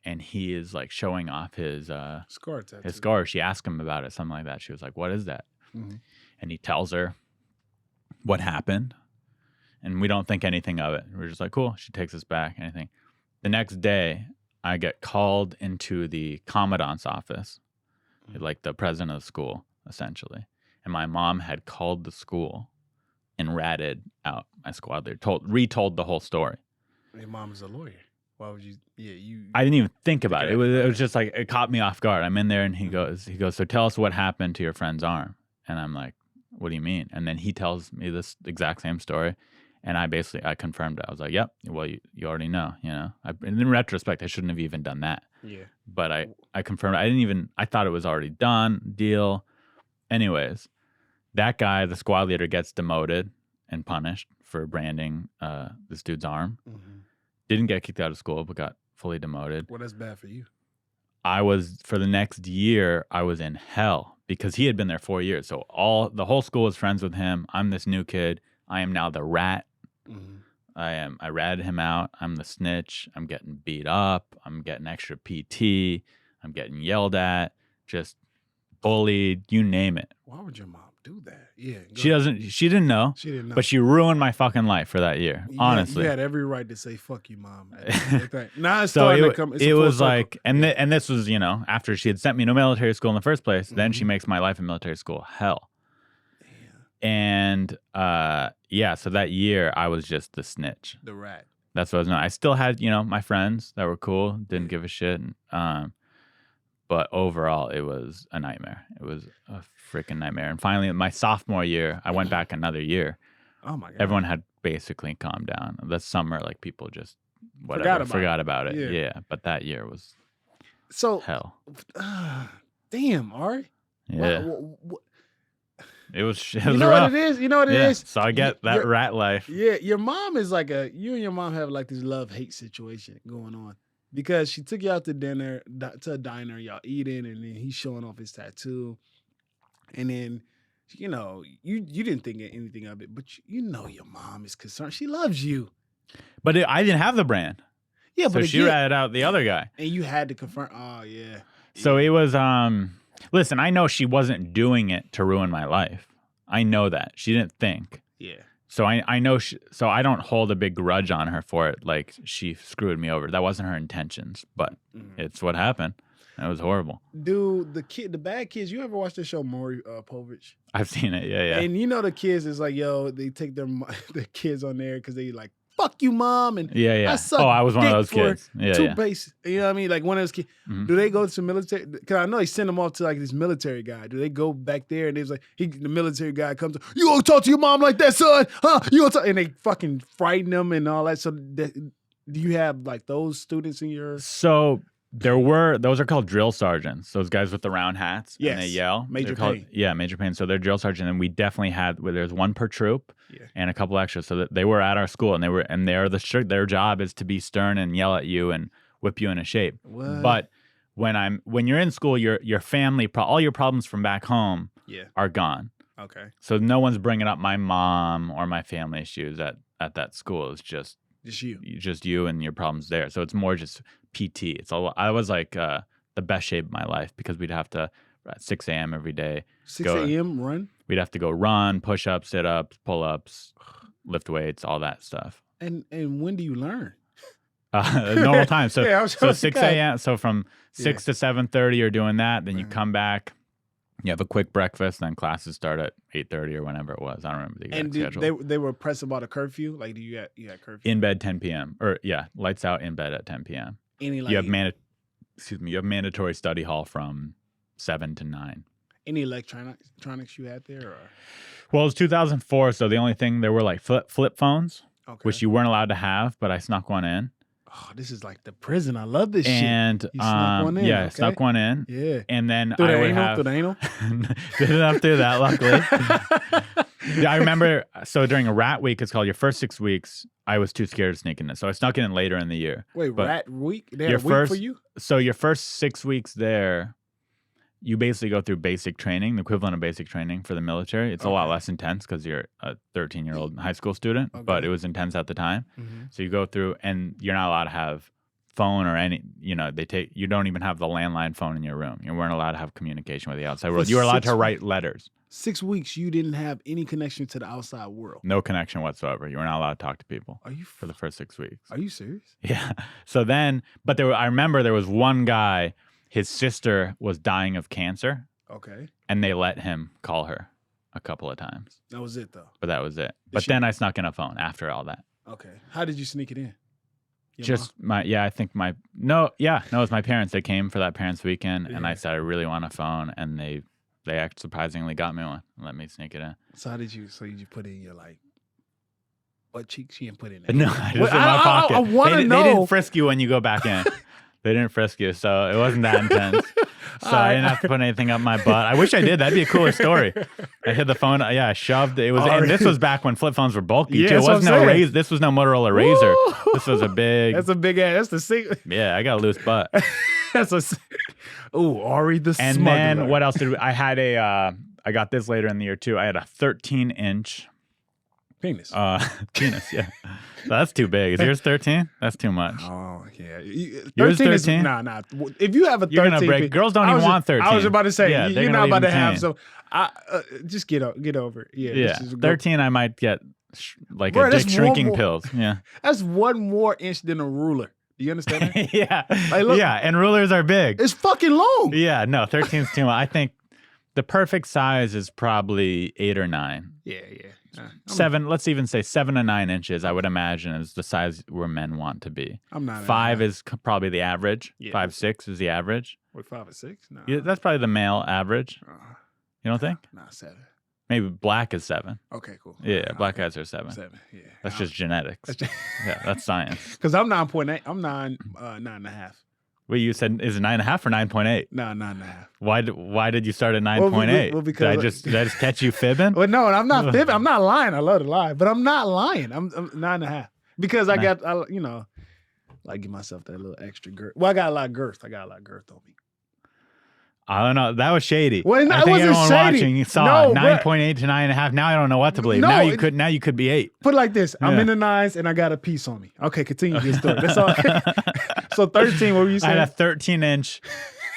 and he is like showing off his Scar tattoo. his scar. She asked him about it, something like that. She was like, "What is that?" Mhm. And he tells her what happened. and we don't think anything of it. We're just like, cool. She takes us back. Anything. The next day, I get called into the commandant's office, like the president of the school, essentially. And my mom had called the school and ratted out my squad leader, retold the whole story. Your mom is a lawyer. Why would you? Yeah, you. I didn't even think about it. It was just like, it caught me off guard. I'm in there and he goes, so tell us what happened to your friend's arm. And I'm like, what do you mean? And then he tells me this exact same story. And I confirmed it. I was like, yep, well, you already know, you know. In retrospect, I shouldn't have even done that. Yeah. But I confirmed it. I thought it was already done, deal. Anyways, that guy, the squad leader, gets demoted and punished for branding this dude's arm. Mm-hmm. Didn't get kicked out of school, but got fully demoted. Well, that's bad for you. For the next year, I was in hell because he had been there 4 years. So the whole school was friends with him. I'm this new kid. I am now the rat. Mm-hmm. I ratted him out. I'm the snitch. I'm getting beat up. I'm getting extra PT. I'm getting yelled at, just bullied, you name it. Why would your mom do that? Yeah. She didn't know. She didn't know. But she ruined my fucking life for that year. Honestly. You had every right to say, fuck you, mom. Now it's so starting to come. It was like, and this was, you know, after she had sent me to military school in the first place, then she makes my life in military school hell. And so that year I was just the snitch, the rat. That's what I was known. I still had, you know, my friends that were cool, didn't give a shit. But overall, it was a nightmare. It was a freaking nightmare. And finally, my sophomore year, I went back another year. Oh my god! Everyone had basically calmed down. The summer, like people just forgot about it. Yeah. But that year was hell. Damn, Ari. Yeah. It was rough. What it is? You know what it is? So I get that rat life. Yeah, your mom is like you and your mom have like this love-hate situation going on. Because she took you out to dinner, to a diner, y'all eating, and then he's showing off his tattoo. And then, you know, you didn't think anything of it, but you know your mom is concerned. She loves you. But I didn't have the brand. Yeah, so she ratted out the other guy. And you had to confirm. Oh, yeah. So it was, listen, I know she wasn't doing it to ruin my life. I know that. She didn't think. Yeah. So I know, so I don't hold a big grudge on her for it. Like she screwed me over. That wasn't her intentions, but it's what happened. It was horrible. Dude, the bad kids. You ever watch the show Maury Povich? I've seen it. Yeah. And you know the kids is like, yo, they take their kids on there because they like, fuck you, mom, and I was one of those kids. Yeah, base. You know what I mean? Like one of those kids. Mm-hmm. Do they go to military? Because I know he sent them off to like this military guy. Do they go back there and they was like, the military guy comes, you gonna talk to your mom like that, son? Huh? You gonna talk? And they fucking frighten them and all that. So do you have like those students in your? So those are called drill sergeants. Those guys with the round hats. Yes. And they yell. Major Pain. Yeah, Major Pain. So they're drill sergeant, and we definitely had there's one per troop and a couple extras. So that they were at our school, and their job is to be stern and yell at you and whip you into shape. What? But when you're in school, your family, all your problems from back home are gone. Okay. So no one's bringing up my mom or my family issues at that school. It's just you and your problems there. So it's more just PT. I was like the best shape of my life because we'd have to at 6 a.m. every day. 6 a.m. run? We'd have to go run, push-ups, sit-ups, pull-ups, lift weights, all that stuff. And when do you learn? Normal time. So 6 a.m. So from 6 to 7:30 you're doing that. Then you come back. You have a quick breakfast, then classes start at 8:30 or whenever it was. I don't remember the exact schedule. They were pressed about a curfew? Like, you had curfew? In bed 10 p.m. Or, lights out, in bed at 10 p.m. You have mandatory study hall from 7 to 9. Any electronics you had there? Or? Well, it was 2004, so the only thing, there were like flip phones, which you weren't alled to have, but I snuck one in. Oh, this is like the prison. I love this shit. You snuck one in. Yeah, I snuck one in. Yeah. And then through I would have... Through the anal? Didn't have to do that, luckily. I remember, so during a rat week, it's called your first 6 weeks, I was too scared to sneak in. So I snuck in later in the year. Wait, rat week? They had a week for you? So your first 6 weeks there, you basically go through basic training, the equivalent of basic training for the military. It's a lot less intense because you're a 13-year-old high school student, but it was intense at the time. Mm-hmm. So you go through, and you're not allowed to have phone or any, you don't even have the landline phone in your room. You weren't allowed to have communication with the outside world. You were allowed to write letters. 6 weeks, you didn't have any connection to the outside world. No connection whatsoever. You were not allowed to talk to people. Are you for the first 6 weeks? Are you serious? Yeah. So then, but I remember there was one guy. His sister was dying of cancer. Okay. And they let him call her a couple of times. That was it, though. But that was it. Then I snuck in a phone after all that. Okay. How did you sneak it in? It was my parents. They came for that parents' weekend, and I said I really want a phone, and they surprisingly got me one and let me sneak it in. So how did you put it in your butt cheeks? You didn't put it in there. No, just in my pocket. I want to know. They didn't frisk you when you go back in. They didn't frisk you, so it wasn't that intense. So I didn't have to put anything up my butt. I wish I did. That'd be a cooler story. I hit the phone. Yeah, I shoved. It was, and this was back when flip phones were bulky too. It wasn't no Razr. This was no Motorola Razr. This was a big. That's a big ass. That's the secret. Yeah, I got a loose butt. That's a. Ooh, Ari the and smuggler. Then what else did I had a? I got this later in the year too. I had a 13-inch penis. Penis. Yeah. So that's too big. Is yours 13? That's too much. Oh, yeah. Yours 13? Nah. If you have a 13, you're gonna break. Girls don't even want 13. I was about to say, yeah, you're not about to have some. Just get over it. Yeah. 13, I might get a dick shrinking pills. Yeah. That's 1 more inch than a ruler. Do you understand that? Yeah. Look, yeah, and rulers are big. It's fucking long. Yeah, no, 13 is too much. I think the perfect size is probably 8 or 9. Yeah. 7, let's even say 7 to 9 inches, I would imagine, is the size where men want to be. I'm not. 5 is probably the average. Yeah. 5, 6 is the average. Wait, 5 or 6? No. Yeah, that's probably the male average. You don't think? Nah, 7. Maybe black is 7. Okay, cool. Yeah, black guys are 7. 7, yeah. That's just genetics. Yeah, that's science. Because I'm 9.8. I'm 9.5. Wait, you said is it 9.5 or 9.8? No, 9.5. Why did you start at 9.8? Well, because did I just catch you fibbing? Well, no, I'm not fibbing. I'm not lying. I love to lie, but I'm not lying. I'm 9.5 because I give myself that little extra girth. Well, I got a lot of girth. I got a lot of girth on me. I don't know. That was shady. Well, I think wasn't everyone shady. watching saw 9.8 to 9.5. Now I don't know what to believe. No, now you could be 8. Put it like this: Yeah. I'm in the 9s and I got a piece on me. Okay, continue your story. That's all. So 13. What were you saying? I had a 13-inch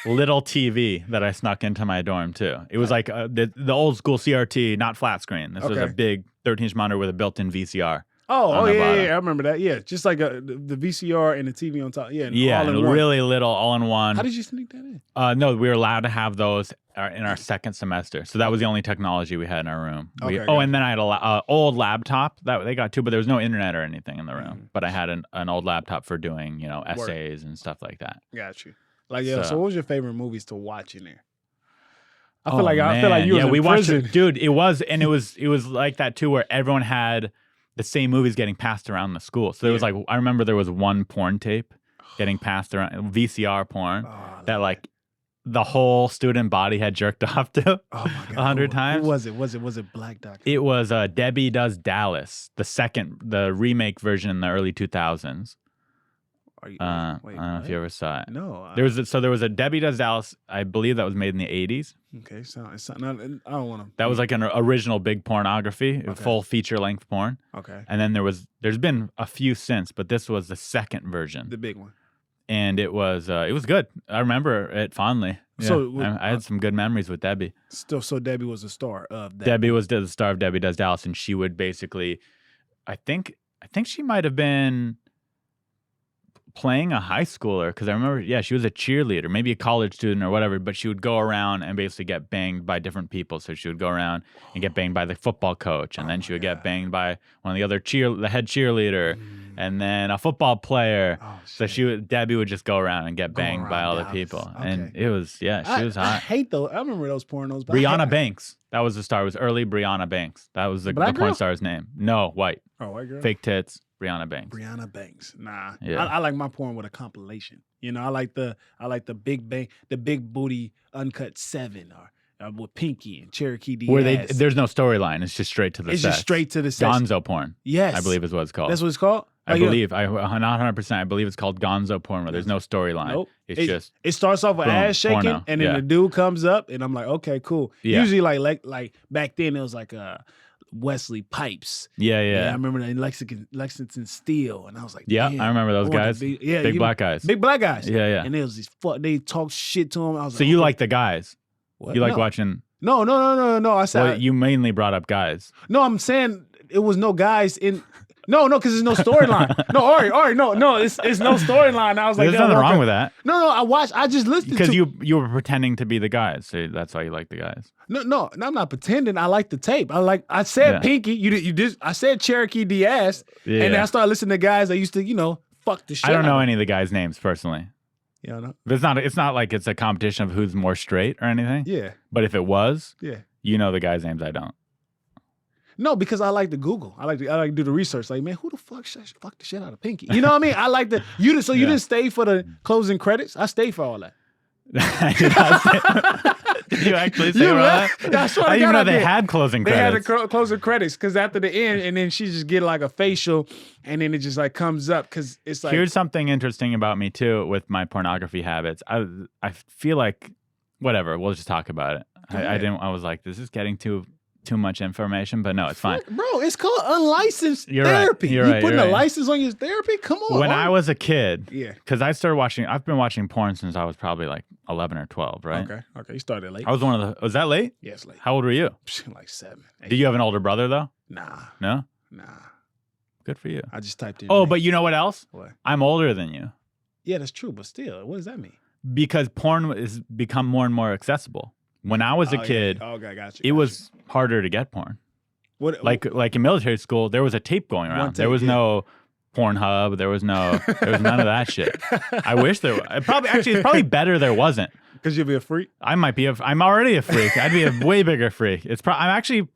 little TV that I snuck into my dorm too. It was like the old school CRT, not flat screen. This was a big 13-inch monitor with a built-in VCR. Oh yeah, I remember that. Yeah, just like the VCR and the TV on top. Yeah, all in one. Really little, all in one. How did you sneak that in? No, we were allowed to have those in our second semester. So that was the only technology we had in our room. And then I had an old laptop that they got too, but there was no internet or anything in the room. But I had an old laptop for doing essays and stuff like that. Got you. So what was your favorite movies to watch in there? I feel like you was in we prison. Watched it, dude. It was like that too, where everyone had the same movies getting passed around the school. So there was I remember there was one porn tape getting passed around, VCR porn, that the whole student body had jerked off to 100 times. Who was it? Was it Black Doctor? It was Debbie Does Dallas, the remake version in the early 2000s. Wait, I don't know if you ever saw it. No. There was a Debbie Does Dallas, I believe that was made in the 80s. Okay, so I don't want to. That was like an original big pornography, full feature-length porn. Okay. And then there's been a few since, but this was the second version. The big one. And it was good. I remember it fondly. Yeah. So I had some good memories with Debbie. So Debbie was the star of that. Debbie was the star of Debbie Does Dallas, and she would basically, I think she might have been playing a high schooler, because I remember, she was a cheerleader, maybe a college student or whatever, but she would go around and basically get banged by different people. So she would go around and get banged by the football coach, and then she would get banged by one of the other the head cheerleader, and then a football player. So Debbie would just go around and get banged by all the people. Okay. And it was, she was hot. I hate those. I remember those pornos. Brianna Banks. That was the star. It was early Brianna Banks. That was the porn star's name. No, white. Oh, white girl? Fake tits. Brianna Banks. Nah. Yeah. I like my porn with a compilation. I like the big bang, the big booty uncut 7 or with Pinky and Cherokee D. Where there's no storyline. It's just straight to the sex. Just straight to the sex. Gonzo porn. Yes. I believe is what it's called. That's what it's called? I believe. I'm not 100%. I believe it's called Gonzo porn, where there's no storyline. Nope. It starts off with ass shaking, porno. And then the dude comes up, and I'm like, okay, cool. Yeah. Usually, like back then, it was like Wesley Pipes. Yeah. I remember that in Lexington Steel, and I was like, yeah, damn, I remember those guys. Big black guys. Big black guys. Yeah. And there was these they talk shit to him. I was So like, you okay. like the guys? What? You like No. watching? No. I said Well, you mainly brought up guys. no. I'm saying it was no guys in. No, because there's no storyline. No, Ari, no, it's no storyline. I was like, There's nothing wrong with that. No, I just listened Because to you were pretending to be the guys, so that's why you like the guys. No, I'm not pretending. I like the tape. I said Yeah. Pinky. You did. I said Cherokee Diaz, Yeah. and then I started listening to guys that used to, fuck the shit. I don't know out of any of the guys' names personally. You know? It's not like it's a competition of who's more straight or anything. Yeah, But if it was, yeah. you know the guys' names. I don't. No, because I like to Google. I like to do the research. Like, man, who the fuck fuck the shit out of Pinky? You know what I mean? I like the you didn't stay for the closing credits. I stayed for all that. Did you actually say You all that? laughed? I swear to I didn't God, know I they did. had closing They credits. had the closing credits because after the end, and then she just get like a facial, and then it just like comes up because it's like Here's something interesting about me too with my pornography habits. I feel like whatever. We'll just talk about it. I was like, this is getting too much information, but no, it's fine. Bro, it's called unlicensed You're right. therapy. You're You right. putting You're a right. license on your therapy? Come on. When Ari. I was a kid, Yeah. because I've been watching porn since I was probably like 11 or 12, right? Okay. You started late. I was was that late? Yes, late. How old were you? Like 7. 8. Do you have an older brother though? Nah. No? Nah. Good for you. I just typed in. Oh, late. but you know what else? What? I'm older than you Yeah, that's true. But still, what does that mean? because porn has become more and more accessible. When I was a kid, Okay, gotcha. it was harder to get porn. What? Like in military school, there was a tape going around. There tape, was yeah. no Pornhub. There was none of that shit. I wish there. It's probably better there wasn't. Because you'll be a freak. I'm already a freak. I'd be a way bigger freak. I'm actually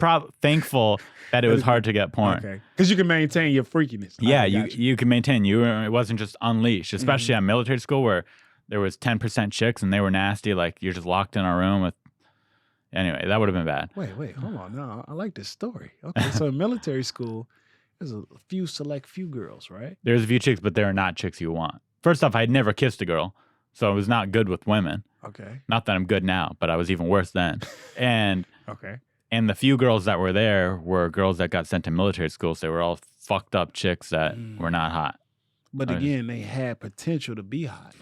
thankful that it was hard to get porn. Okay. Because you can maintain your freakiness. Yeah, Okay, you can maintain. It wasn't just unleashed, especially at military school where there was 10% chicks and they were nasty. Like you're just locked in a room with. Anyway, that would have been bad. Wait, hold on. No, I like this story. Okay, so in military school, there's a few girls, right? There's a few chicks, but they're not chicks you want. First off, I'd never kissed a girl, so I was not good with women. Okay. Not that I'm good now, but I was even worse then. And Okay. and the few girls that were there were girls that got sent to military school, so they were all fucked up chicks that were not hot. But again, they had potential to be hot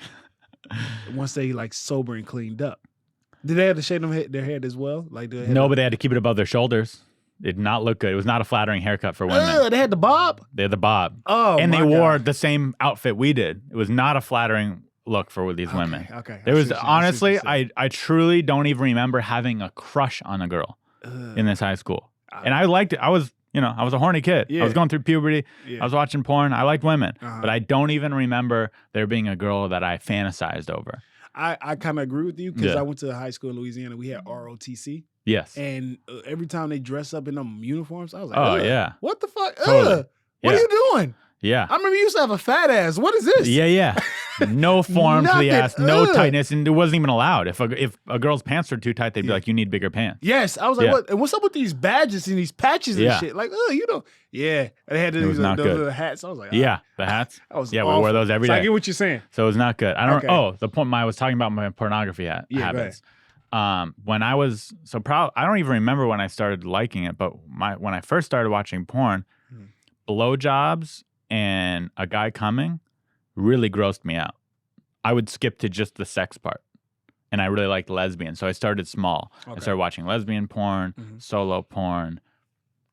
once they like sober and cleaned up. Did they have to shave their head as well? Like No, but they had to keep it above their shoulders. It did not look good. It was not a flattering haircut for women. They had the bob. They had the bob. Oh, and they my wore God. the same outfit we did. It was not a flattering look for these women. Okay. There was I see what honestly, you're saying. I truly don't even remember having a crush on a girl in this high school. And I liked it. I was a horny kid. Yeah. I was going through puberty. Yeah. I was watching porn. I liked women. But I don't even remember there being a girl that I fantasized over. I kind of agree with you because Yeah. I went to high school in Louisiana. We had ROTC. Yes. And every time they dress up in them uniforms, I was like, Oh, ugh, yeah. what the fuck? Totally. Ugh, what are Yeah. you doing? Yeah. I remember you used to have a fat ass. What is this? Yeah. No form to the Nothing. ass, no Ugh. tightness, and it wasn't even allowed. If a girl's pants were too tight, they'd be like, "You need bigger pants." Yes, I was like, Yeah. what? And what's up with these badges and these patches and Yeah. shit? Like, yeah. They had was these not those good. little hats. I was like, Yeah, the hats. that was Yeah, we awful. wore those every So I day. get what you're saying. So it was not good. I don't. Okay. Oh, the point. I was talking about my pornography Yeah, go habits. When I was I don't even remember when I started liking it, but when I first started watching porn, blowjobs and a guy coming really grossed me out. I would skip to just the sex part. And I really liked lesbian. So I started small. I started watching lesbian porn, solo porn,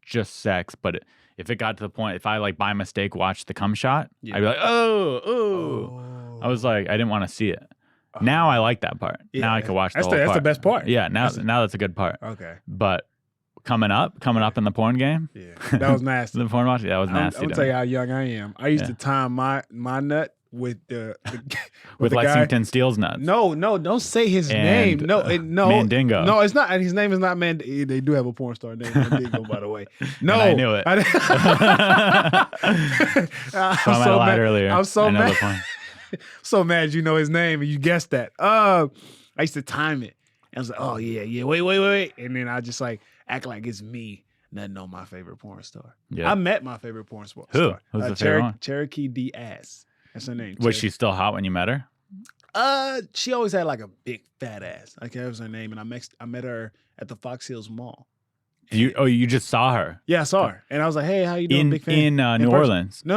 just sex. But if it got to the point, if I like by mistake watched the cum shot, I'd be like, oh. I was like, I didn't want to see it. Now I like that part. Yeah, now I can watch the whole that's part. the best part. Yeah, now that's a good part. Okay. But coming up in the porn game, Yeah. That was nasty. the porn watching, that was I'm nasty. gonna to tell me. you how young I am. I used to time my nut with the With the guy. Lexington Steel's nuts. No, don't say his name. And, No, Mandingo. No, it's not. His name is not Mandingo. They do have a porn star named Mandingo, by the way. No, And I knew it. So I might have lied earlier. I'm so I know mad. the porn. So mad you know his name and you guessed that. I used to time it. I was like, oh yeah, wait. And then I just like act like it's me not know my favorite porn star. Yeah. I met my favorite porn star. Who? Who's the favorite one? Cherokee Diaz. That's her name. Was she still hot when you met her? She always had like a big fat ass. Like that was her name. And I met her at the Fox Hills Mall. You just saw her Yeah, I saw her, and I was like, "Hey, how you doing, big fan?" in New person. Orleans. No,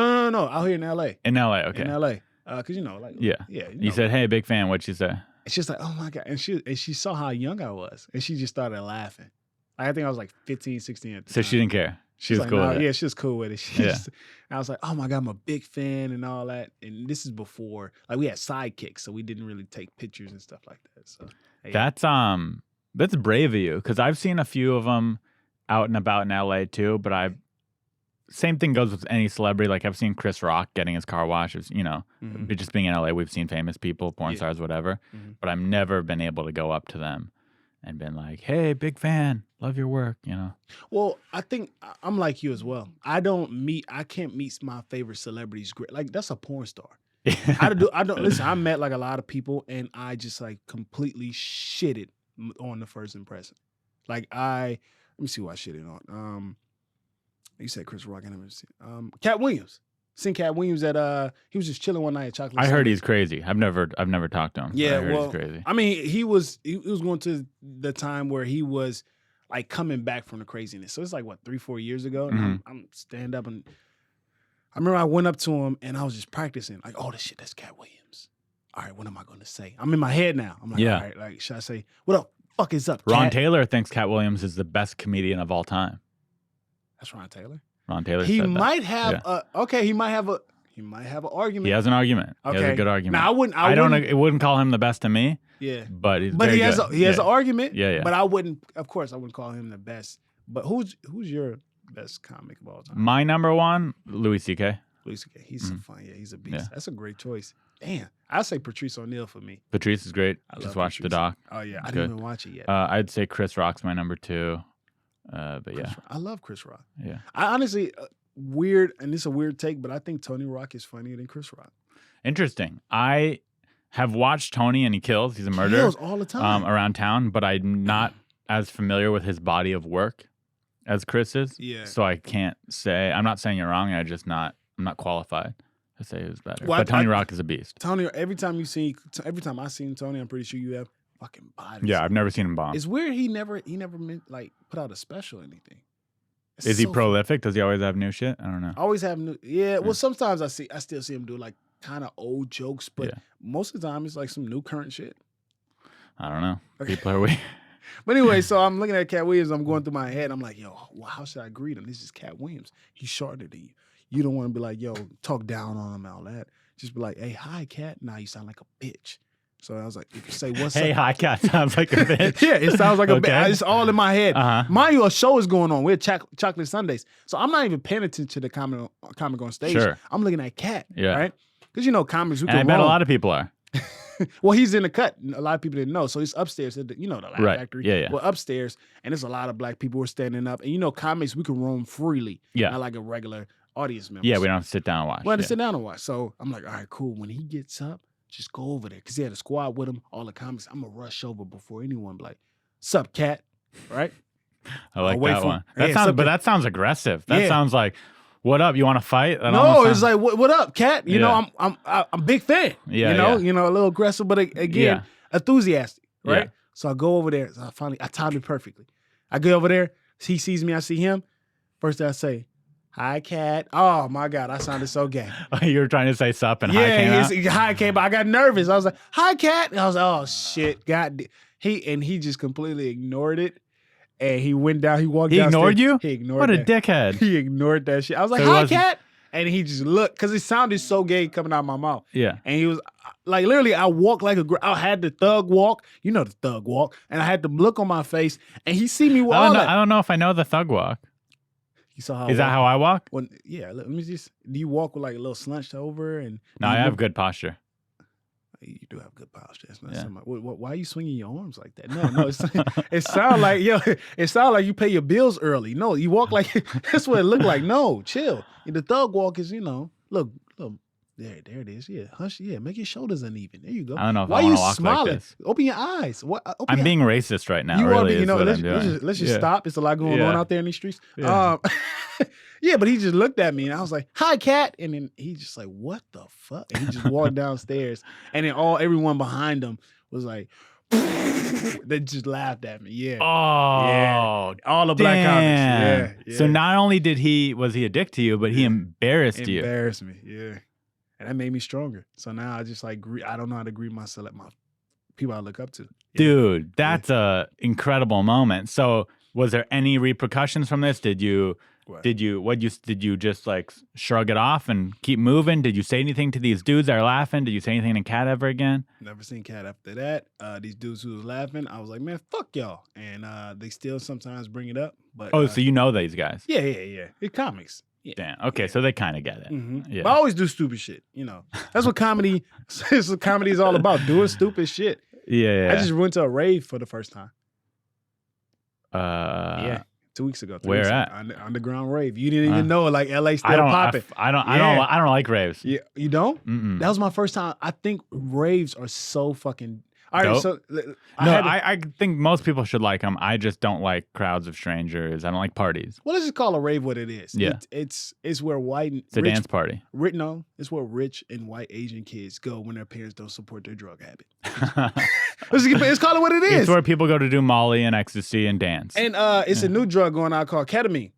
out here in L.A. In L.A. Okay. In L.A. Because Yeah. You said, "Hey, big fan." What'd she say? And she's like, "Oh my god!" And she saw how young I was, and she just started laughing. I think I was like 15, 16 at the time. So she didn't care. She was like, cool with it. Yeah, she was cool with it. I was like, "Oh my god, I'm a big fan," and all that. And this is before, like, we had sidekicks, so we didn't really take pictures and stuff like that. So yeah. That's brave of you, because I've seen a few of them out and about in LA too. But same thing goes with any celebrity. Like, I've seen Chris Rock getting his car washed. Just being in LA, we've seen famous people, porn stars, whatever. But I've never been able to go up to them and been like, "Hey, big fan, love your work," Well, I think I'm like you as well. I can't meet my favorite celebrities. Like, that's a porn star. I don't listen. I met like a lot of people, and I just like completely shitted on the first impression. Like, let me see what I shitted on. You said Chris Rock, and Cat Williams. Seen Cat Williams at he was just chilling one night at Chocolate. I heard he's crazy. I've never talked to him. Yeah, I heard he's crazy. I mean, he was going to the time where he was like coming back from the craziness. So it's like, what, 3-4 years ago? And I'm stand up, and I remember I went up to him and I was just practicing. Like, oh, this shit, that's Cat Williams. All right, what am I going to say? I'm in my head now. I'm like, all right, like, should I say, what up? Fuck is up, Ron Cat? Taylor thinks Cat Williams is the best comedian of all time. That's Ron Taylor. Ron Taylor. He said might that. have he might have an argument. He has an argument. Okay. He has a good argument. Now, I wouldn't call him the best to me. Yeah. But he's he has good. he has an argument. Yeah. But I wouldn't call him the best. But who's your best comic of all time? My number one, Louis C.K. Louis C.K. He's so fun. Yeah, he's a beast. Yeah. That's a great choice. Damn. I'd say Patrice O'Neal for me. Patrice is great. I Just love watched the Patrice. doc. Oh yeah, I Good. didn't even watch it yet. I'd say Chris Rock's my number two. But yeah. I love Chris Rock. Yeah. I honestly weird, and this is a weird take, but I think Tony Rock is funnier than Chris Rock. Interesting. I have watched Tony, and he kills. He's a murderer. He kills all the time. Around town, but I'm not as familiar with his body of work as Chris is. Yeah. So I can't say. I'm not saying you're wrong. I'm not qualified to say who's better. Well, but Tony Rock is a beast. Tony, every time I've seen Tony, I'm pretty sure you have fucking bodies. Yeah, I've never seen him bomb. It's weird he never like put out a special or anything. Is he prolific? Does he always have new shit? I don't know. Always have new. Yeah. Well, sometimes I still see him do like kind of old jokes, but most of the time it's like some new current shit. I don't know. People are weird. But anyway, so I'm looking at Cat Williams. I'm going through my head. I'm like, yo, well, how should I greet him? This is Cat Williams. He's shorter than you. You don't want to be like, yo, talk down on him and all that. Just be like, hey, hi, Cat. Nah, you sound like a bitch. So I was like, if you say what's Hey, up? hi, Cat sounds like a bitch. Yeah, it sounds like a bitch. Okay. It's all in my head. Uh-huh. Mind you, a show is going on. We're at Chocolate Sundays. So I'm not even paying attention to the comic on stage. Sure. I'm looking at Cat. Yeah. Right? Because, comics, we And I can bet a roam. lot of people are. Well, he's in the cut. A lot of people didn't know. So he's upstairs at the Laugh Right. Factory. Yeah. We're upstairs, and there's a lot of black people who are standing up. And comics, we can roam freely. Yeah. Not like a regular audience member. Yeah, we don't have to sit down and watch. We have to Yeah. sit down and watch. So I'm like, all right, cool. When he gets up, just go over there. Because he had a squad with him, all the comics. I'm going to rush over before anyone be like, sup, Cat? Right? I like wait that for- one. Yeah, That sounds aggressive. That Yeah. sounds like, what up? You want to fight? That No, almost it's sounds- like, what up, Cat? Yeah. I'm a big fan. Yeah, a yeah. little aggressive, but again, enthusiastic, right? Yeah. So I go over there. So I timed it perfectly. I go over there. He sees me. I see him. First thing I say, hi, Cat. Oh my God, I sounded so gay. You were trying to say sup and hi came out? Hi came out. I got nervous. I was like, hi, Cat. And I was like, oh shit, God. He just completely ignored it. And he went down. He walked. He ignored downstairs. you? He ignored. What a that. dickhead. He ignored that shit. I was like, So he hi, wasn't- Cat. And he just looked, because it sounded so gay coming out of my mouth. Yeah. And he was like, literally, I walked like I had the thug walk. You know the thug walk. And I had the look on my face. And he see me with all that. I don't know if I know the thug walk. You saw how Is that how I walk? Yeah, let me just, do you walk with like a little slunched over? And No, I have good posture. You do have good posture. It's not Yeah. why are you swinging your arms like that? No, it sounds like you pay your bills early. No, you walk like that's what it looked like. No, chill. The thug walk is look. There it is. Yeah, hush. Yeah, make your shoulders uneven. There you go. I don't know if why I are you wanna walk like smiling? this. Open your eyes. What? Open I'm your being racist right now. You are really being, is what let's I'm doing. let's just Yeah. stop. It's a lot going on out there in these streets. Yeah. Yeah, but he just looked at me and I was like, "Hi, Cat," and then he just like, "What the fuck?" And he just walked downstairs, and then everyone behind him was like, They just laughed at me. Yeah. Oh, Yeah. All the black comics. Yeah. So not only was he a dick to you, but he embarrassed you. Embarrassed me. Yeah. And that made me stronger. So now I just like I don't know how to greet myself at my people I look up to. Yeah. Dude, that's a incredible moment. So was there any repercussions from this? Did you just like shrug it off and keep moving? Did you say anything to these dudes that are laughing? Did you say anything to Cat ever again? Never seen Cat after that. These dudes who was laughing, I was like, man, fuck y'all. And they still sometimes bring it up. But so you know these guys? Yeah. It's comics. Yeah. Damn. Okay, so they kind of get it. Mm-hmm. Yeah. But I always do stupid shit. That's what comedy. That's what comedy is all about. Doing stupid shit. Yeah. I just went to a rave for the first time. 2 weeks ago. Where weeks at? Ago. Underground rave. You didn't even know, like LA still popping. I don't like raves. Yeah, you don't? Mm-mm. That was my first time. I think raves are so fucking. All right, Dope. so I think most people should like them. I just don't like crowds of strangers. I don't like parties. well, let's just call a rave what it is. Yeah. It's where white and It's a dance party. No, it's where rich and white Asian kids go when their parents don't support their drug habit. Let's call it what it is. It's where people go to do Molly and ecstasy and dance. And it's a new drug going out called ketamine.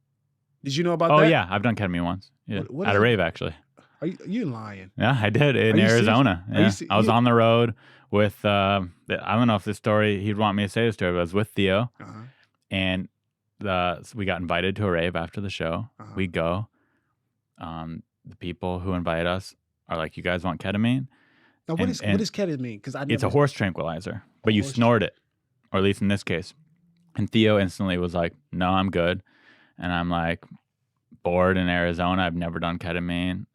Did you know about that? Oh yeah, I've done ketamine once. Yeah, What at is a it? rave actually. Are you lying? Yeah, I did in Are you Arizona. serious? Yeah. I was on the road with I don't know if this story he'd want me to say this story, but I was with Theo, and so we got invited to a rave after the show. We go. The people who invite us are like, "You guys want ketamine?" Now, what is ketamine? Because it's a horse tranquilizer, but you snort it, or at least in this case. And Theo instantly was like, "No, I'm good," and I'm like, bored in Arizona. I've never done ketamine.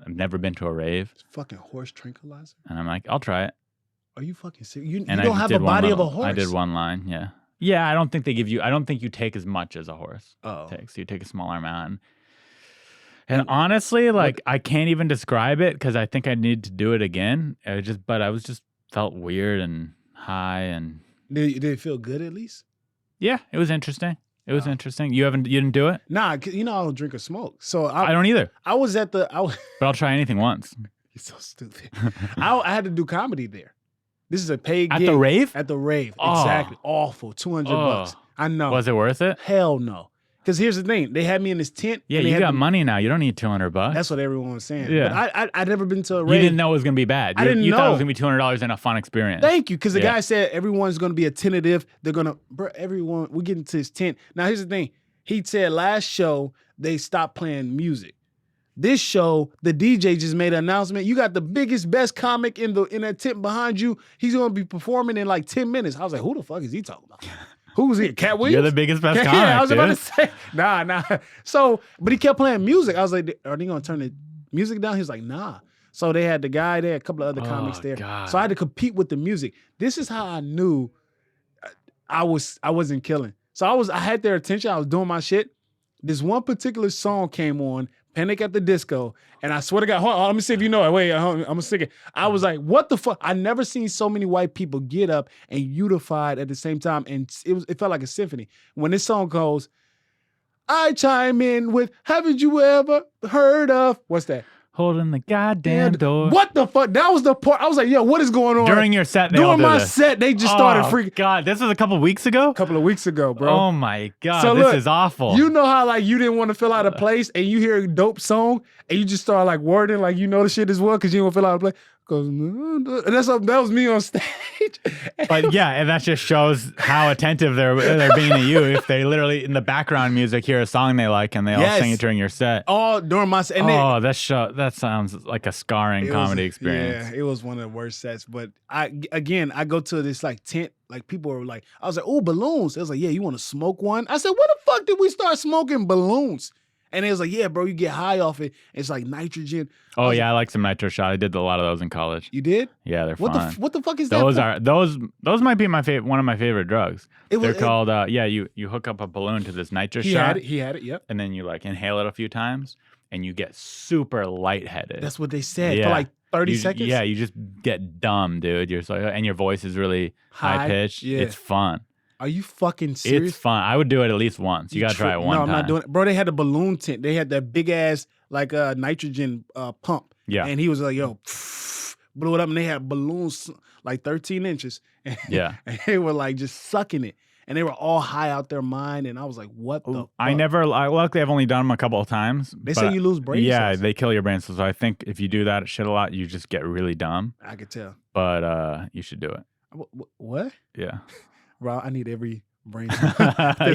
I've never been to a rave. It's fucking horse tranquilizer. And I'm like, I'll try it. Are you fucking serious? You And don't have a body of a horse. I did one line, yeah. Yeah, I don't think they give you, I don't think you take as much as a horse takes. You take a smaller amount. And honestly, like, I can't even describe it because I think I need to do it again. But I was just felt weird and high and. Did it feel good at least? Yeah, it was interesting. It was interesting. You didn't do it? Nah, 'cause I don't drink or smoke. So I don't either. I was at the. But I'll try anything once. You're so stupid. I had to do comedy there. This is a paid gig. At the rave? At the rave. Oh. Exactly. Awful. $200. I know. Was it worth it? Hell no. Because here's the thing. They had me in this tent. Yeah, you got money now. You don't need $200. That's what everyone was saying. Yeah. But I'd never been to a rave. You didn't know it was going to be bad. You thought it was going to be $200 and a fun experience. Thank you. Because the guy said everyone's going to be attentive. They're going to, everyone, we get into his tent. Now, here's the thing. He said last show, they stopped playing music. This show, the DJ just made an announcement. You got the biggest, best comic in that tent behind you. He's going to be performing in like 10 minutes. I was like, who the fuck is he talking about? Who's he? Cat Williams? You're the biggest, best comic, Yeah, I was dude. about to say, nah. So, but he kept playing music. I was like, are they going to turn the music down? He was like, nah. So they had the guy there, a couple of other comics there. God. So I had to compete with the music. This is how I knew I wasn't killing. So I had their attention. I was doing my shit. This one particular song came on, Panic at the Disco, and I swear to God, hold on, let me see if you know it. Wait, I'm gonna sing it. I was like, what the fuck? I never seen so many white people get up and unified at the same time, and it felt like a symphony. When this song goes, I chime in with, haven't you ever heard of, what's that? Holding the goddamn door. What the fuck? That was the part. I was like, yo, what is going on? During your set, they all During did my this. set, they just started freaking. God, this was a couple weeks ago? A couple of weeks ago, bro. Oh my God, So this look, is awful. You know how like you didn't want to fill out a place and you hear a dope song and you just start like wording like you know the shit as well because you don't fill out a place. That was me on stage. But yeah, and that just shows how attentive they're being to you. If they literally in the background music hear a song they like and they all sing it during your set. All during my set. And that sounds like a scarring comedy experience. Yeah, it was one of the worst sets. But I go to this like tent. Like people were like, I was like, oh, balloons. They was like, yeah, you want to smoke one? I said, when the fuck did we start smoking balloons? And it was like, yeah, bro, you get high off it. It's like nitrogen. Oh yeah, I like some nitro shot. I did a lot of those in college. You did? Yeah, they're fun. What the fuck is those that? Those might be one of my favorite drugs. They're called you hook up a balloon to this nitro shot. He had it, yep. And then you like inhale it a few times and you get super lightheaded. That's what they said for like 30 seconds. Yeah, you just get dumb, dude. You're so, and your voice is really high pitched. Yeah. It's fun. Are you fucking serious? It's fun. I would do it at least once. You gotta try it one time. No, I'm not doing it. Bro, they had a balloon tent. They had that big ass like nitrogen pump. Yeah. And he was like, yo, blew it up, and they had balloons like 13 inches. And, Yeah. and they were like just sucking it. And they were all high out their mind. And I was like, what the fuck? Luckily, I've only done them a couple of times. They say you lose brain Yeah, cells. they kill your brain cells. So I think if you do that shit a lot, you just get really dumb. I could tell. But you should do it. What? Yeah. Bro, I need every brain.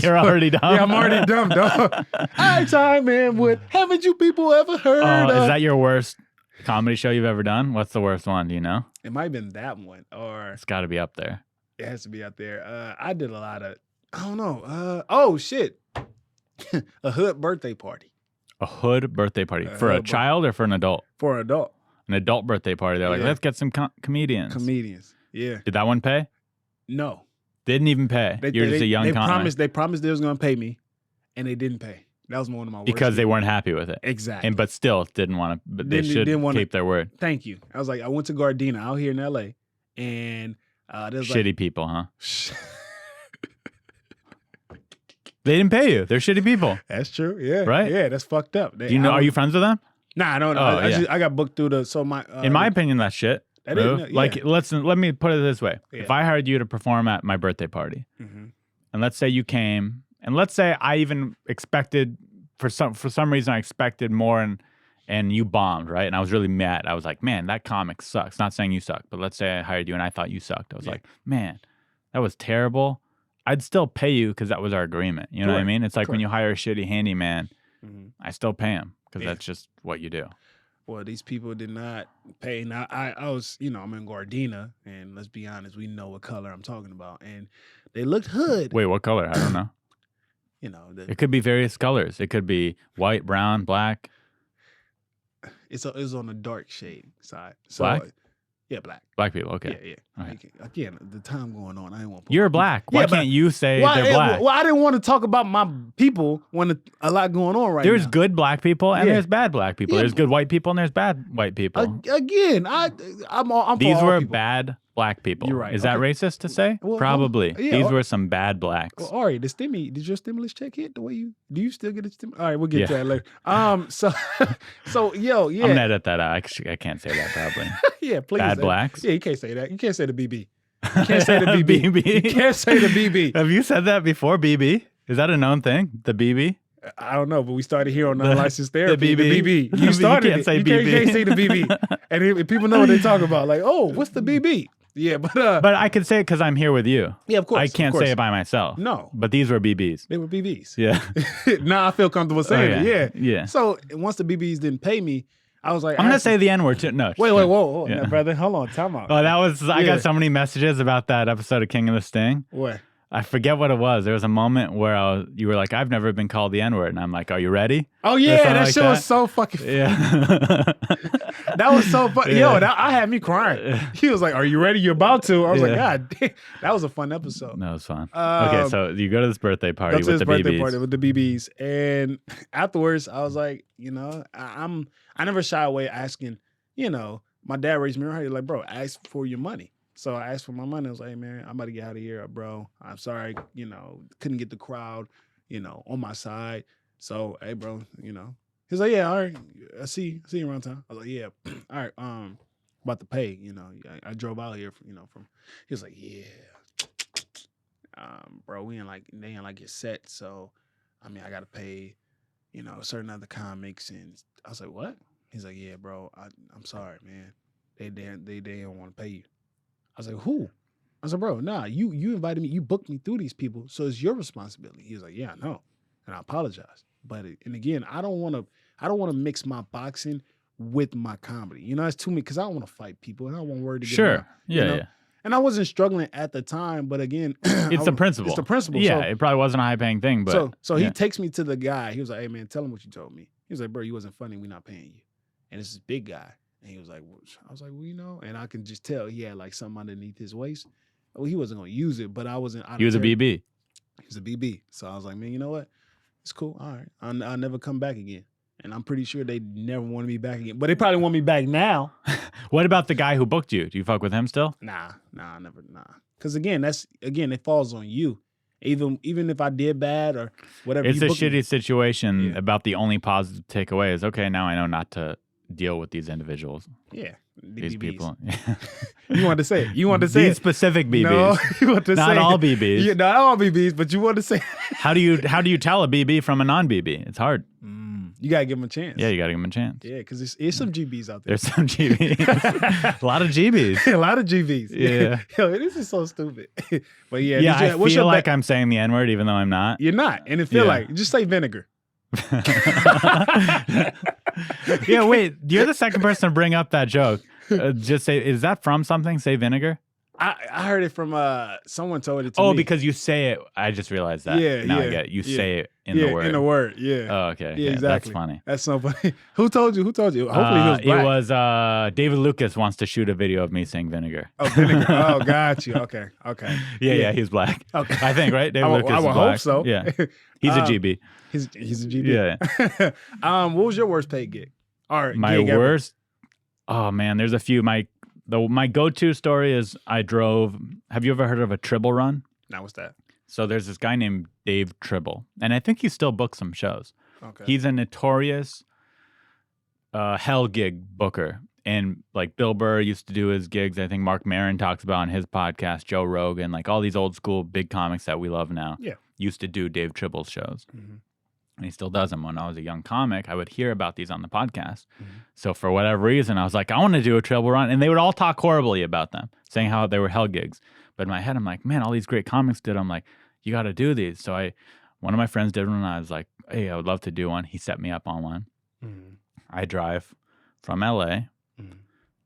You're already dumb? Yeah, I'm already dumb, dog. I chime in with, haven't you people ever heard of? Is that your worst comedy show you've ever done? What's the worst one? Do you know? It might have been that one, or It's got to be up there. it has to be out there. I did a lot of, I don't know. Oh, shit. A hood birthday party. A hood birthday party. For a hood child or for an adult? For an adult. An adult birthday party. They're like, Yeah. let's get some comedians. Comedians. Yeah. Did that one pay? No. Didn't even pay. You're just a young comic. They promised they was going to pay me, and they didn't pay. That was one of my worst. Because they weren't happy with it. Exactly. But still didn't want to. But they should keep their word. Thank you. I was like, I went to Gardena out here in L.A., and there's Shitty people, huh? They didn't pay you. They're shitty people. That's true. Yeah. Right? Yeah, that's fucked up. Do you know? Are you friends with them? Nah, I don't know. Oh, yeah. I got booked through the. So my. In my opinion, that's shit. That is, move. yeah. Like, let me put it this way: Yeah. if I hired you to perform at my birthday party, Mhm. and let's say you came, and let's say I even expected for some reason I expected more, and you bombed, right? And I was really mad. I was like, man, that comic sucks. Not saying you suck, but let's say I hired you and I thought you sucked. I was like, man, that was terrible. I'd still pay you because that was our agreement. You know what I mean? It's like when you hire a shitty handyman, I still pay him because that's just what you do. Well, these people did not pay. Now, I was, I'm in Gardena, and let's be honest, we know what color I'm talking about. And they looked hood. Wait, what color? I don't know. It could be various colors. It could be white, brown, black. It's on the dark shade side. So, Black? Yeah, black. Black people, okay. Yeah. All right. Again, the time going on, I didn't want to. You're black. Why can't you say they're black? Well, I didn't want to talk about my people when a lot going on right now. There's good black people and there's bad black people. Yeah. There's good white people and there's bad white people. Again, I'm for These all were people. bad black people. You're right. Is that racist to say? Well, Probably. yeah, These were some bad blacks. Well, Ari, did your stimulus check hit the way do you still get a stimulus? All right, we'll get to Yeah. that later. So yo, yeah. I'm gonna edit that out. I can't say that probably. Yeah, please. Bad blacks? Yeah, you can't say that. You can't say the BB. You can't say the BB. BB? You can't say the BB. Have you said that before, BB? Is that a known thing? The BB? I don't know, but we started here on unlicensed therapy. the BB. The BB. You You started can't it. say You BB. can't say the BB. And if people know what they talk about. Like, oh, what's the BB? Yeah, but But I could say it because I'm here with you. yeah, of course. I can't of course. say it by myself. No. But these were BBs. They were BBs. Yeah. Now I feel comfortable saying Oh, it. yeah. Yeah. Yeah. So once the BBs didn't pay me, I was like, I'm gonna say the N word too. No. wait, whoa, Yeah. no, brother, hold on, time out. Oh, that was. I Yeah. got so many messages about that episode of King of the Sting. What? I forget what it was. There was a moment where you were like, "I've never been called the N word," and I'm like, "Are you ready?" Oh Or yeah, something that like shit was so fucking. Yeah. That was so funny. Yeah. Yo, I had me crying. He was like, "Are you ready? You're about to." I was like, Yeah. "God, damn. That was a fun episode." That was fun. Okay, so you go to this birthday party Go to with his the birthday BBs. party with the BBs, and afterwards, I was like, I never shy away asking. My dad raised me right. Like, bro, ask for your money. So I asked for my money. I was like, hey, man, I'm about to get out of here, bro. I'm sorry, couldn't get the crowd, on my side. So, hey, bro, He's like, yeah, all right. I see you around town. I was like, yeah, all right. About to pay. I drove out here. From. He was like, yeah, bro, they ain't like get set. So, I mean, I gotta pay, certain other comics. And I was like, what? He's like, yeah, bro. I'm sorry, man. They didn't want to pay you. I was like, who? I said, bro, nah, you invited me, you booked me through these people, so it's your responsibility. He was like, yeah, I know, and I apologize. But and again, I don't want to mix my boxing with my comedy. It's too many because I don't want to fight people, and I don't want word to get around, Yeah. And I wasn't struggling at the time, but again, It's the principle. It's the principle. Yeah, So, it probably wasn't a high paying thing, but he takes me to the guy. He was like, hey man, tell him what you told me. He was like, bro, you wasn't funny. We're not paying you. And this is big guy. And he was like, I was like, well, and I can just tell he had like something underneath his waist. Well, he wasn't going to use it, but I wasn't. He was a BB. He was a BB. So I was like, man, you know what? It's cool. All right. I'll never come back again. And I'm pretty sure they never wanted me back again. But they probably want me back now. What about the guy who booked you? Do you fuck with him still? Nah. Because again, it falls on you. Even if I did bad or whatever. It's you a booked me. shitty situation. About the only positive takeaway is, okay, now I know not to deal with these individuals. Yeah. These BBs. people. You wanted to say it. You wanted to say These it. specific BBs. No, you want to Not say all it. BBs. Yeah, not all BBs, but you want to say How do you tell a BB from a non-BB? It's hard. you gotta give them a chance. Yeah, you got to give them a chance. Yeah, because there's some GBs out there. There's some GBs. A lot of GBs. A lot of GBs. Yeah. Yo, this is so stupid. But yeah, Yeah, I what's your feel like bet? I'm saying the N-word even though I'm not. You're not, and it feel Yeah. like just say vinegar. Yeah, wait. You're the second person to bring up that joke. Just say, is that from something? Say vinegar? I heard it from someone told it to me. Oh, because you say it. I just realized that. Yeah, Now I yeah, get it. You yeah. say it in the word. in the word. Yeah. Oh, okay. Yeah, Yeah, exactly. That's funny. That's so funny. Who told you? Hopefully he was black. It was David Lucas wants to shoot a video of me saying vinegar. Oh, vinegar. Oh, got you. Okay. Yeah, he's black. Okay. I think, right? David I would- Lucas I would is hope black. so. Yeah. He's a GB. He's a GB. Yeah. What was your worst paid gig? Or My gig ever? worst. Oh man, there's a few. My go-to story is I drove. Have you ever heard of a Tribble run? Now what's that? So there's this guy named Dave Tribble, and I think he still books some shows. Okay. He's a notorious hell gig booker. And like Bill Burr used to do his gigs. I think Mark Maron talks about on his podcast, Joe Rogan, like all these old school big comics that we love now Yeah. used to do Dave Tribble's shows. Mm-hmm. And he still does them. When I was a young comic, I would hear about these on the podcast. Mm-hmm. So for whatever reason, I was like, I want to do a Tribble run. And they would all talk horribly about them, saying how they were hell gigs. But in my head, I'm like, man, all these great comics did. I'm like, you got to do these. So one of my friends did one, and I was like, hey, I would love to do one. He set me up on one. Mm-hmm. I drive from LA Mm-hmm.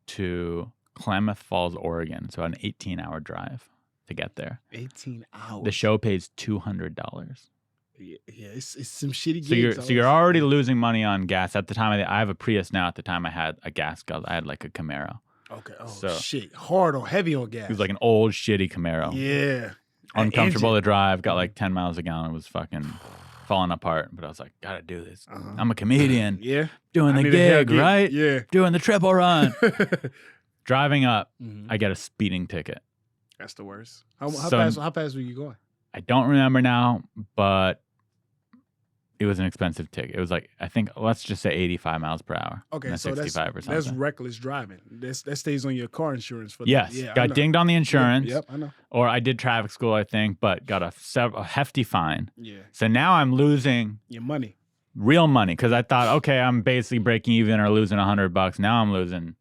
to Klamath Falls, Oregon. So an 18-hour drive to get there. 18 hours. The show pays $200. Yeah, it's some shitty So gigs. you're already losing money on gas. At the time, I have a Prius now. At the time, I had a gas guzzler. I had like a Camaro. Okay. Oh, So- shit. Hard or heavy on gas. It was like an old shitty Camaro. Yeah. Uncomfortable to drive. Got Mm-hmm. like 10 miles a gallon. It was fucking falling apart. But I was like, gotta do this. I'm a comedian. Yeah. Doing I the need a hell gig, right? Yeah. Doing the triple run. Driving up, Mhm. I get a speeding ticket. That's the worst. How Some- fast were you going? I don't remember now, but it was an expensive ticket. It was like, I think, let's just say 85 miles per hour. Okay, and so 65 or something. that's reckless driving. That stays on your car insurance for Yes, Yeah, I got know. dinged on the insurance. Yep, I know. Or I did traffic school, I think, but got a hefty fine. Yeah, So now I'm losing your money. real money because I thought, okay, I'm basically breaking even or losing $100. Now I'm losing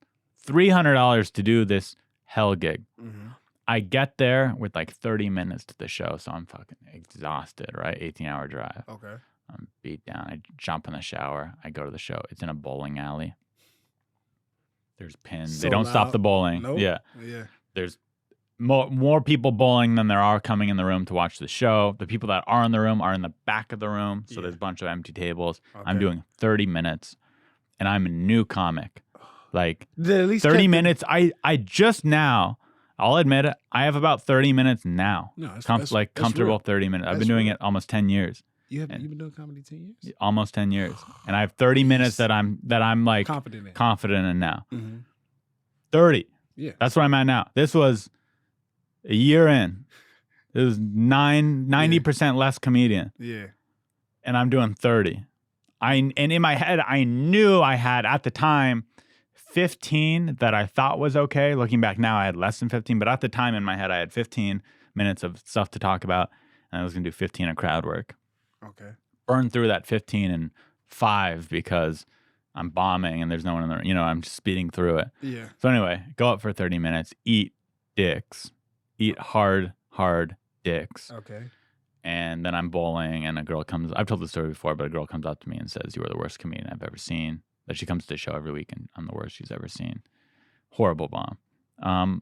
$300 to do this hell gig. Mm-hmm. I get there with like 30 minutes to the show, so I'm fucking exhausted, right? 18-hour drive. Okay. I'm beat down. I jump in the shower. I go to the show. It's in a bowling alley. There's pins. So they don't stop loud. the bowling. Nope. Yeah. Yeah. There's more people bowling than there are coming in the room to watch the show. The people that are in the room are in the back of the room. So Yeah. there's a bunch of empty tables. I'm Okay. doing 30 minutes and I'm a new comic. Like They at least 30 kept it- minutes. I just now, I'll admit it, I have about 30 minutes now. No, that's Like that's comfortable real. 30 minutes. I've That's been doing real. it almost 10 years. You've been doing comedy 10 years? Almost 10 years. And I have 30 minutes that I'm like Confident in. in now. Mm-hmm. 30. Yeah. That's where I'm at now. This was a year in. It was 90% less comedian. Yeah. And I'm doing 30. And in my head, I knew I had at the time 15 that I thought was okay. Looking back now, I had less than 15. But at the time in my head, I had 15 minutes of stuff to talk about. And I was going to do 15 of crowd work. Okay. Burn through that 15 in 5 because I'm bombing and there's no one in the, I'm just speeding through it. Yeah. So anyway, go up for 30 minutes, eat dicks, eat hard dicks. Okay. And then I'm bowling and a girl comes, I've told the story before, but a girl comes up to me and says, you are the worst comedian I've ever seen. That she comes to the show every week and I'm the worst she's ever seen. Horrible bomb.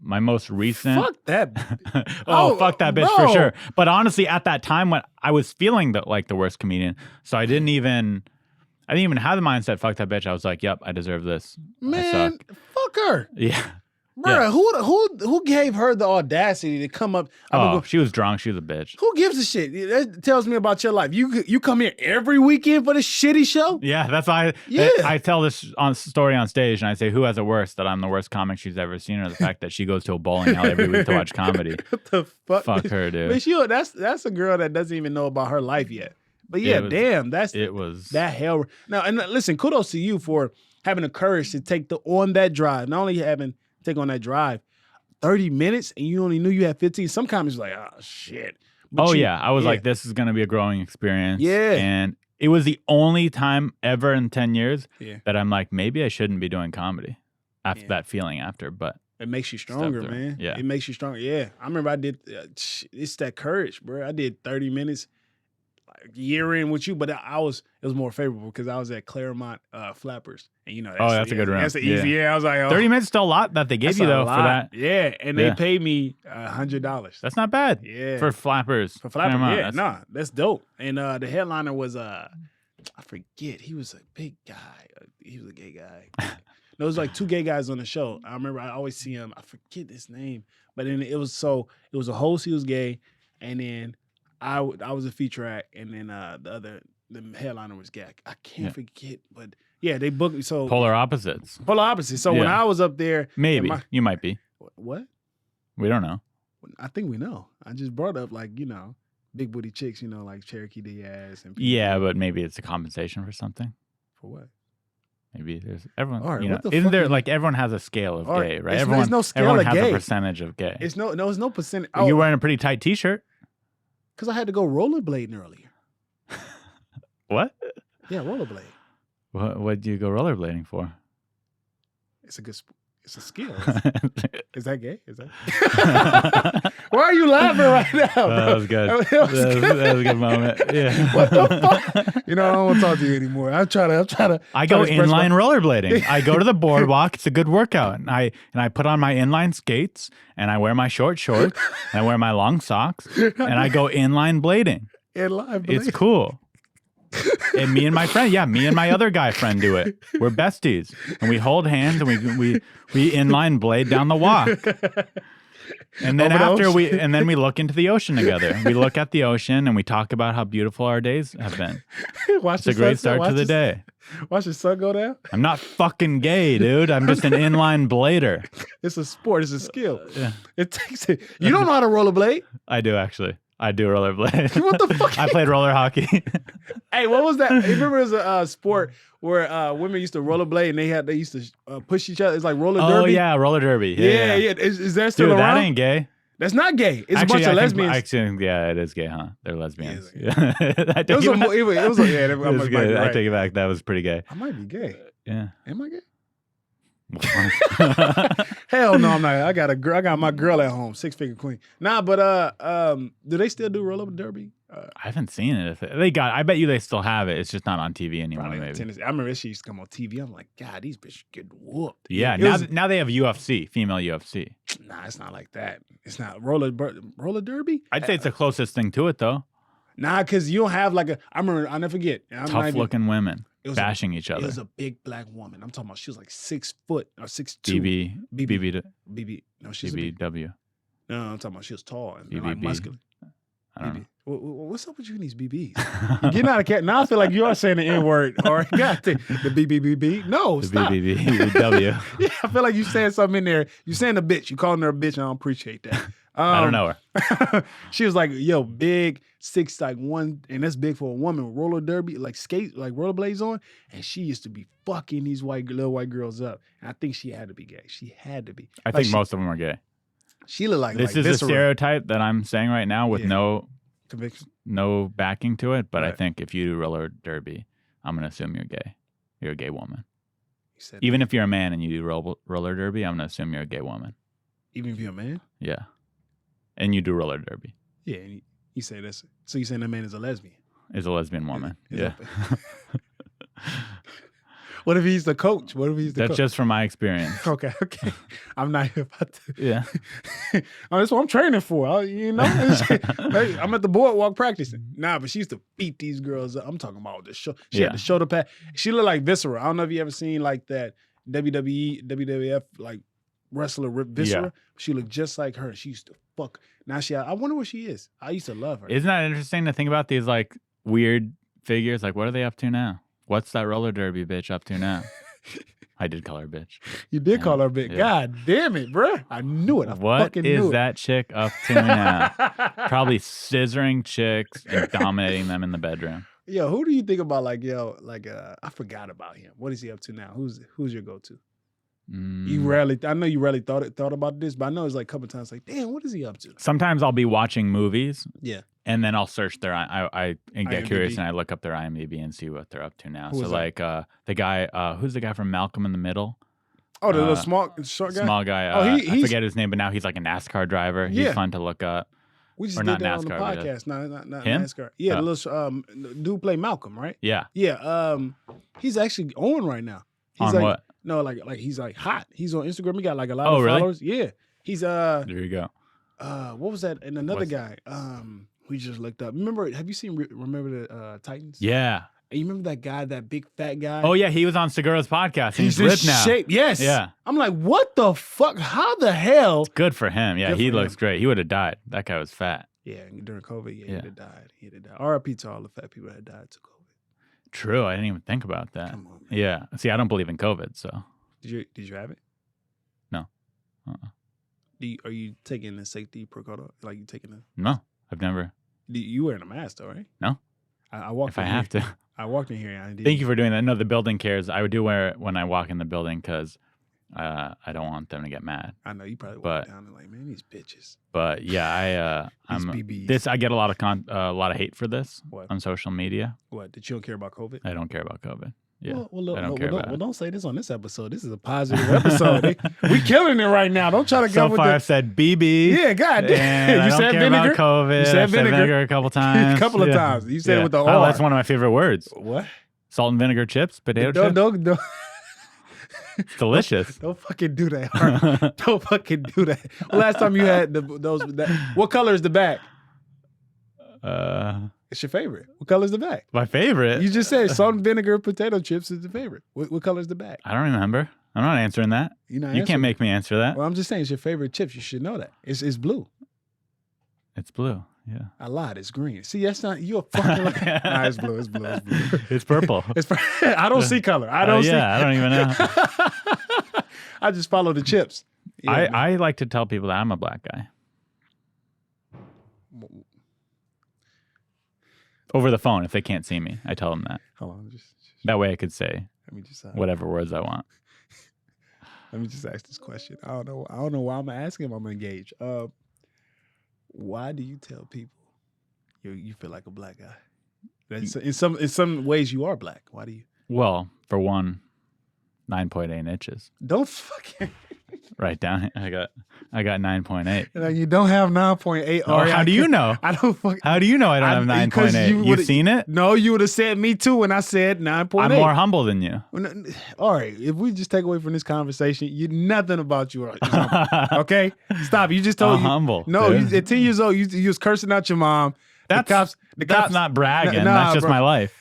My most recent. Fuck that. Fuck that bitch bro. for sure. But honestly, at that time when I was feeling like the worst comedian, so I didn't even have the mindset, fuck that bitch. I was like, yep, I deserve this. I Man, suck. fuck her. Yeah. Bro, who gave her the audacity to come up? She was drunk. She was a bitch. Who gives a shit? That tells me about your life. You come here every weekend for this shitty show? Yeah, that's why I tell this story on stage and I say, who has it worse, that I'm the worst comic she's ever seen, or the fact that she goes to a bowling alley every week to watch comedy? What the fuck? Fuck her, dude. But that's a girl that doesn't even know about her life yet. But yeah, It was- damn, It was that hell. Now, and listen, kudos to you for having the courage to take on that drive. Not only take on that drive, 30 minutes, and you only knew you had 15. Some comics like, oh shit. But I was like, this is gonna be a growing experience. Yeah, and it was the only time ever in 10 years that I'm like, maybe I shouldn't be doing comedy after that feeling after, but. It makes you stronger, man. Yeah. It makes you stronger. Yeah. I remember I did, it's that courage, bro. I did 30 minutes like a year in with you, but it was more favorable because I was at Claremont Flappers. And that's a good round. That's easy. Yeah. I was like, 30 minutes is still a lot that they gave you though for that. Yeah. And they paid me $100. That's not bad. Yeah. For Flappers. For Flappers. Yeah. That's dope. And the headliner was, I forget, he was a big guy. He was a gay guy. There was like 2 gay guys on the show. I remember I always see him. I forget his name, but then it was a host. He was gay, and then I was a feature act, and then the headliner was gay. I can't forget, but yeah, they booked me. So polar opposites. So when I was up there, maybe you might be. What? We don't know. I think we know. I just brought up like big booty chicks, like Cherokee Diaz and yeah, but maybe it's a compensation for something. For what? Maybe there's everyone. All right, isn't there like everyone has a scale of gay, right? There's no scale everyone of has gay. a percentage of gay. It's no percentage. You're wearing a pretty tight T-shirt. Because I had to go rollerblading earlier. What? Yeah, rollerblade. What do you go rollerblading for? It's a good. It's a skill. Is that gay? Is that? Why are you laughing right now, bro? That was good. That was a good moment. Yeah. What the fuck? I don't want to talk to you anymore. I'm trying to. I go inline rollerblading. I go to the boardwalk. It's a good workout. And I put on my inline skates and I wear my short shorts and I wear my long socks and I go inline blading. It's cool. And me and my other guy friend do it. We're besties, and we hold hands and we inline blade down the walk. And then we look into the ocean together. We look at the ocean and we talk about how beautiful our days have been. It's a great start to the day. Watch the sun go down. I'm not fucking gay, dude. I'm just an inline blader. It's a sport. It's a skill. Yeah. It takes it. You don't know how to rollerblade? I do actually. I do rollerblade. What the fuck? I played roller hockey. Hey, what was that? You remember it was a sport where women used to rollerblade and they used to push each other. It's like roller derby. Oh yeah, roller derby. Yeah. Is that still around? That ain't gay. That's not gay. It's actually, a bunch of lesbians. Actually, yeah, it is gay, huh? They're lesbians. Yeah. I take it back. That was pretty gay. I might be gay. Yeah. Am I gay? Hell no, I'm not. I got my girl at home, 6-figure queen. Nah, but do they still do roller derby? I haven't seen it. I bet you they still have it. It's just not on TV anymore. Maybe. Tennessee. I remember she used to come on TV. I'm like, God, these bitches get whooped. Yeah. Now they have UFC, female UFC. Nah, it's not like that. It's not roller derby. I'd say it's the closest thing to it though. Nah, because you don't have like I remember. I'll never forget. Tough looking women bashing each other. It was a big black woman. I'm talking about. She was like 6 foot or 6'2". BB. No, she's BBW. No, I'm talking about she was tall and like muscular. I don't know. What's up with you and these BBs? You're getting out of cat. Now I feel like you are saying the N word or the BBBB. No, stop. BBW. Yeah, I feel like you saying something in there. You saying a bitch. You calling her a bitch. And I don't appreciate that. I don't know her. She was like, yo, big, 6'1", and that's big for a woman. Roller derby, like skate, like rollerblades on, and she used to be fucking these little white girls up. And I think she had to be gay. She had to be. I think most of them are gay. She looked like this is a stereotype that I'm saying right now with no conviction, no backing to it. But right. I think if you do roller derby, I'm gonna assume you're gay. You're a gay woman. Even if you're a man and you do roller derby, I'm gonna assume you're a gay woman. Even if you're a man? Yeah. And you do roller derby. Yeah. And you say this. So you saying that man is a lesbian? Is a lesbian woman. Yeah. What if he's the coach? That's just from my experience. Okay. I'm not about to. Yeah. That's what I'm training for. I'm at the boardwalk practicing. Nah, but she used to beat these girls up. I'm talking about the show. She had the shoulder pad. She looked like Viscera. I don't know if you ever seen like that WWE, WWF like wrestler Viscera. Yeah. She looked just like her. She used to fuck. Now I wonder where she is. I used to love her. Isn't that interesting to think about these like weird figures? Like, what are they up to now? What's that roller derby bitch up to now? I did call her bitch. You did call her bitch. Yeah. God damn it, bro. I knew it. What is that chick up to now? Probably scissoring chicks and dominating them in the bedroom. Yo, who do you think about? Like, I forgot about him. What is he up to now? Who's your go-to? I know you rarely thought about this, but I know it's like a couple times. Like, damn, what is he up to? Sometimes I'll be watching movies. Yeah. And then I'll search their I get IMDb. curious and I look up their IMDb and see what they're up to now. Who So is like the guy who's the guy from Malcolm in the Middle? Oh, the little short guy. Small guy. I forget his name, but now he's like a NASCAR driver. He's fun to look up. We just Or did not that on the NASCAR, but podcast. Not Him? NASCAR. Yeah, the little dude play Malcolm, right? Yeah. Yeah. He's actually on right now. He's On like, what? No, like he's like hot. He's on Instagram. He got like a lot Oh, of really? followers. Yeah. He's There you go. what was that? And another What's- guy. We just looked up. Remember? Have you seen? Remember the Titans? Yeah. And you remember that guy, that big fat guy? Oh yeah, he was on Segura's podcast. And he's in ripped now. shape. Yes. Yeah. I'm like, what the fuck? How the hell? Good for him. Yeah, Good he for looks him. great. He would have died. That guy was fat. Yeah, during COVID, Yeah. he'd have died. He'd have died. R.I.P. to all the fat people that had died to COVID. True. I didn't even think about that. Come on, man. Yeah. See, I don't believe in COVID, so Did you have it? No. Uh-uh. Are you taking the safety precaution? Like you taking the? no. I've never. You wearing a mask though, right? No. I walked. If I in have here. to. I walked in here. And I did. Thank you for doing that. No, the building cares. I would do wear it when I walk in the building because I don't want them to get mad. I know you probably but- walked down and like, man, these bitches. But yeah, These I'm BBs. I get a lot of hate for this What? on social media. What? Did you don't care about COVID? I don't care about COVID. Yeah, Well, I don't care about it. don't say this on this episode. This is a positive episode. We killing it right now. Don't try to go So with far, the. I've said BB. Yeah, God And damn. I You don't said care vinegar. about COVID. You said I've vinegar. a couple times. A couple of Yeah. times. You said it with the Oh, R. that's one of my favorite words. What? Salt and vinegar chips, potato chips. Don't It's delicious. don't fucking do that. Art. Don't fucking do that. Last time you had what color is the back? It's your favorite. What color is the back? My favorite. You just said salt and vinegar potato chips is the favorite. What color is the back? I don't remember. I'm not answering that. You know, You can't make me answer that. Well, I'm just saying it's your favorite chips. You should know that. It's blue. It's blue. Yeah. I lied. It's green. See, that's not you're fucking. Nah, it's blue. It's blue. It's blue. It's purple. I don't see color. I don't see. Yeah, I don't even know. I just follow the chips. Yeah, man. I like to tell people that I'm a black guy. Over the phone, if they can't see me, I tell them that. Hold on. Just That way I could say let me just whatever words I want. Let me just ask this question. I don't know why I'm asking if I'm engaged. Why do you tell people you feel like a black guy? That's, in some ways you are black. Why do you? Well, for one, 9.8 inches. Don't fucking. Right down. I got 9.8. You don't have 9.8. Oh, how do you know? I don't fucking. How do you know I don't have 9.8? You've seen it? No, you would have said me too when I said 9.8. I'm more humble than you. All right, if we just take away from this conversation, nothing about you is humble. Okay, stop. You just told I'm you humble. No, dude. you, at 10 years old, you was cursing out your mom. That's not bragging. That's just bro. my life.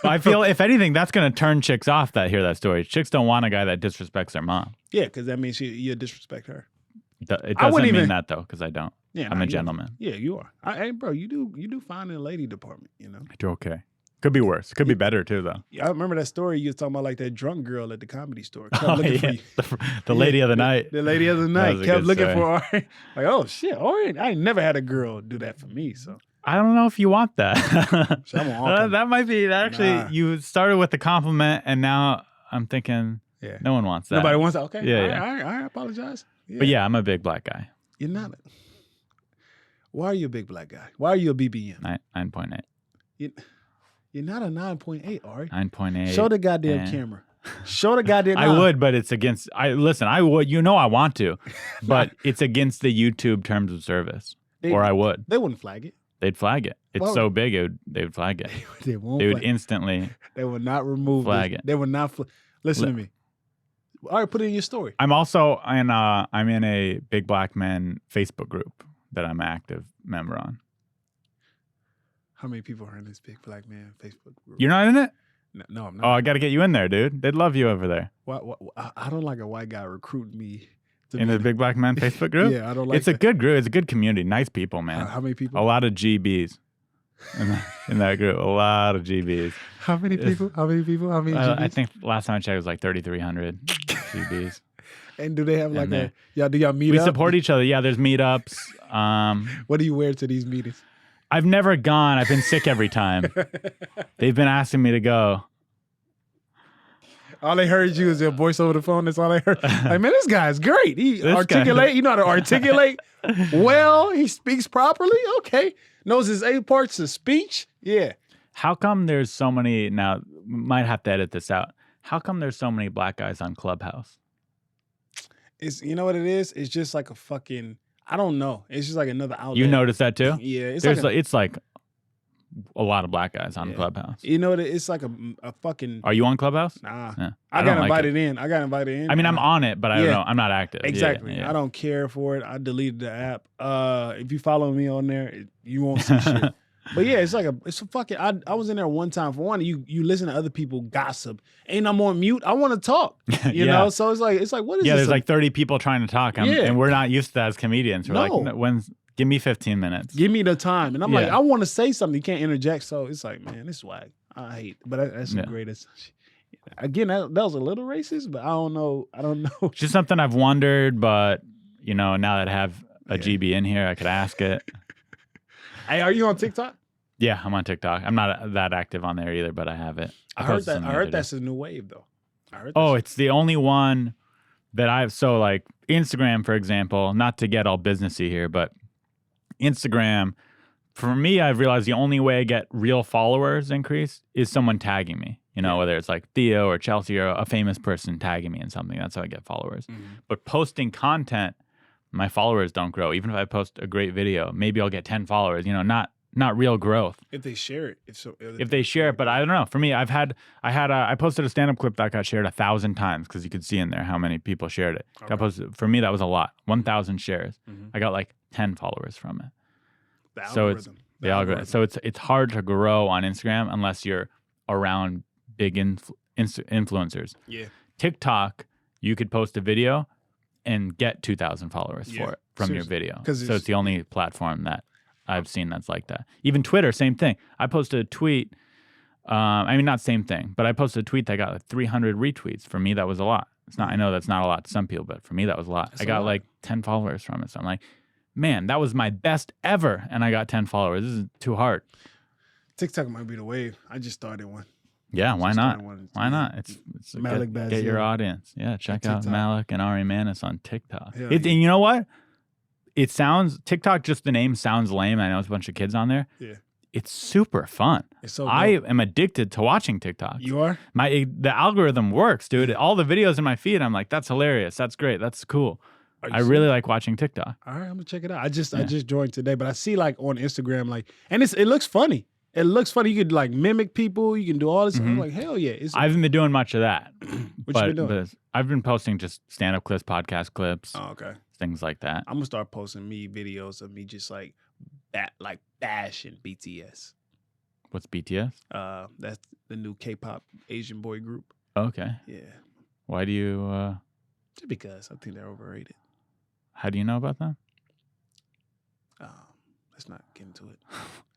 I feel, if anything, that's going to turn chicks off that hear that story. Chicks don't want a guy that disrespects their mom. Yeah, because that means you disrespect her. It doesn't mean that, though, because I don't. Yeah, I'm a gentleman. Yeah, you are. Hey, bro, you do fine in the lady department, you know? I do okay. Could be worse. Could be better, too, though. Yeah, I remember that story you was talking about, like that drunk girl at the comedy store. Kept Oh, looking for yeah. you. The lady of the night. The lady of the That night was a kept good looking story. for Ari. Like, oh, shit, Ari. I ain't never had a girl do that for me, so. I don't know if you want that. So I'm walking. That might be that. Actually, Nah. you started with the compliment, and now I'm thinking, Yeah. no one wants that. Nobody wants that? Okay. Yeah, All yeah. right, I apologize. Yeah. But yeah, I'm a big black guy. You're not. Why are you a big black guy? Why are you a BBM? 9.8. You're not a 9.8, Ari. 9.8. Show the goddamn and- camera. Show the goddamn. I would, but it's against. I would. I want to, but it's against the YouTube terms of service. Or I would. They wouldn't flag it. They'd flag it. It's Well- so big, they would flag it. They won't. They would flag it. instantly. They would not remove flag this. it. They would not. Listen to me. All right, put it in your story. I'm also in. I'm in a Big Black Men Facebook group that I'm an active member on. How many people are in this big black man Facebook group? You're not in it? No, I'm not. Oh, I got to get you in there, dude. They'd love you over there I don't like a white guy recruiting me. To in be the Big Black Men Facebook group. Yeah, I don't like It's a good group. It's a good community. Nice people, man. How many people? A lot of GBs in that group. A lot of GBs. How many people? How many people? How many? I GBs? think last time I checked it was like 3,300 GBs. And do they have like And do y'all meet We up? support each other. Yeah, there's meetups. What do you wear to these meetings? I've never gone. I've been sick every time. They've been asking me to go. All they heard you is your voice over the phone. That's all they heard. Like, man, this guy's great. He articulate. You know how to articulate well. He speaks properly. Okay. Knows his 8 parts of speech. Yeah. How come there's so many now? Might have to edit this out. How come there's so many black guys on Clubhouse? It's you know what it is? It's just like a fucking I don't know. It's just like another outlet. You notice that too? Yeah. It's like a lot of black guys on Clubhouse. You know what? It's like a fucking. Are you on Clubhouse? Nah. Yeah. I got invited in. I got invited in. I mean, I'm on it, but I don't know. I'm not active. Exactly. Yeah. I don't care for it. I deleted the app. If you follow me on there, you won't see shit. But yeah, it's a fucking. I was in there one time. For one, you listen to other people gossip, and I'm on mute. I want to talk. You know, so it's like what is this? Yeah, there's like 30 people trying to talk, and we're not used to that as comedians. We're like, give me 15 minutes. Give me the time, and I'm like, I want to say something. You can't interject, so it's like, man, this is whack. I hate, but that's the greatest. Again, that was a little racist, but I don't know. It's just something I've wondered, but you know, now that I have a GB in here, I could ask it. Hey, are you on TikTok? Yeah, I'm on TikTok. I'm not that active on there either, but I have it. I heard that's a new wave though. It's the only one that I've. So like Instagram, for example, not to get all businessy here, but Instagram, for me, I've realized the only way I get real followers increase is someone tagging me. You know, whether it's like Theo or Chelsea or a famous person tagging me in something. That's how I get followers. Mm-hmm. But posting content, my followers don't grow. Even if I post a great video, maybe I'll get 10 followers. You know, not real growth. If they share it. If they share it, but I don't know. For me, I posted a stand-up clip that got shared 1,000 times because you could see in there how many people shared it. Okay. For me, that was a lot. 1,000 shares. Mm-hmm. I got like 10 followers from it. The algorithm. So it's the algorithm. So it's hard to grow on Instagram unless you're around big influencers. Yeah. TikTok, you could post a video and get 2,000 followers for it from your video. So it's the only platform that I've seen that's like that. Even Twitter, same thing. I posted a tweet. I mean, not same thing, but I posted a tweet that got like 300 retweets. For me, that was a lot. I know that's not a lot to some people, but for me, that was a lot. I got like 10 followers from it. So I'm like, man, that was my best ever. And I got 10 followers. This is too hard. TikTok might be the wave. I just started one. Yeah, why not? Why not? It's Malik get your audience. Yeah, check out Malik and Ari Mannis on TikTok. Yeah, and you know what? It sounds TikTok. Just the name sounds lame. I know it's a bunch of kids on there. Yeah, it's super fun. It's so I am addicted to watching TikTok. You are? The algorithm works, dude. All the videos in my feed, I'm like, that's hilarious. That's great. That's cool. I really like watching TikTok. All right, I'm gonna check it out. I just joined today, but I see like on Instagram, like, and it looks funny. It looks funny. You could like mimic people. You can do all this. Mm-hmm. I'm like, hell yeah. I haven't been doing much of that. What you been doing? I've been posting just stand-up clips, podcast clips. Oh, okay. Things like that. I'm gonna start posting videos of me just like bashing BTS. What's BTS? That's the new K-pop Asian boy group. Okay. Yeah. Why do you? Just because I think they're overrated. How do you know about them? Let's not get into it.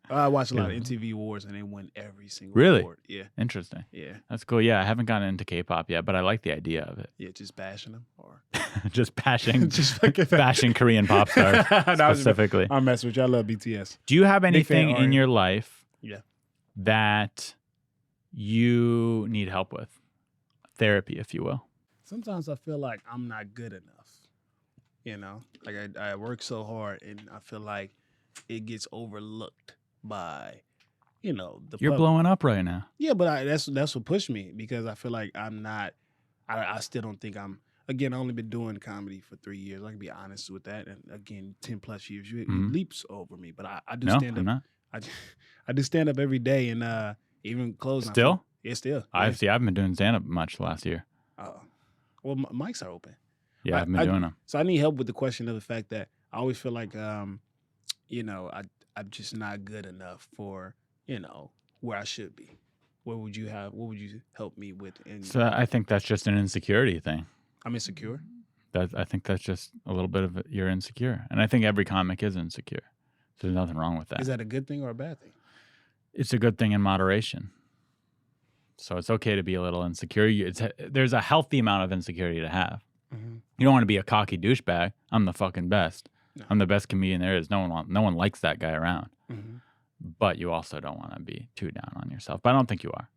I watch a lot of MTV Awards and they win every single really? award. Yeah. Interesting. Yeah. That's cool. Yeah, I haven't gotten into K-pop yet, but I like the idea of it. Yeah, just bashing them or just bashing bashing Korean pop stars specifically. I'm messing with you. I love BTS. Do you have anything in your life that you need help with? Therapy, if you will. Sometimes I feel like I'm not good enough. You know? Like I work so hard and I feel like it gets overlooked by, you know, the You're public. blowing up right now. Yeah, but that's what pushed me because I feel like I'm not. I still don't think I'm. Again, I've only been doing comedy for 3 years. I can be honest with that. And again, 10+ years, it leaps over me. But I do stand up. Not. I do stand up every day and even closing. Still? Yeah, still. I've been doing stand up much last year. Well, mics are open. Yeah, I've been doing them. So I need help with the question of the fact that I always feel like, you know, I'm just not good enough for, you know, where I should be. What would you help me with? So I think that's just an insecurity thing. I'm insecure? I think that's just a little bit of you're insecure. And I think every comic is insecure. So there's nothing wrong with that. Is that a good thing or a bad thing? It's a good thing in moderation. So it's okay to be a little insecure. There's a healthy amount of insecurity to have. Mm-hmm. You don't want to be a cocky douchebag. I'm the fucking best. No. I'm the best comedian there is. No one likes that guy around. Mm-hmm. but you also don't want to be too down on yourself. But I don't think you are.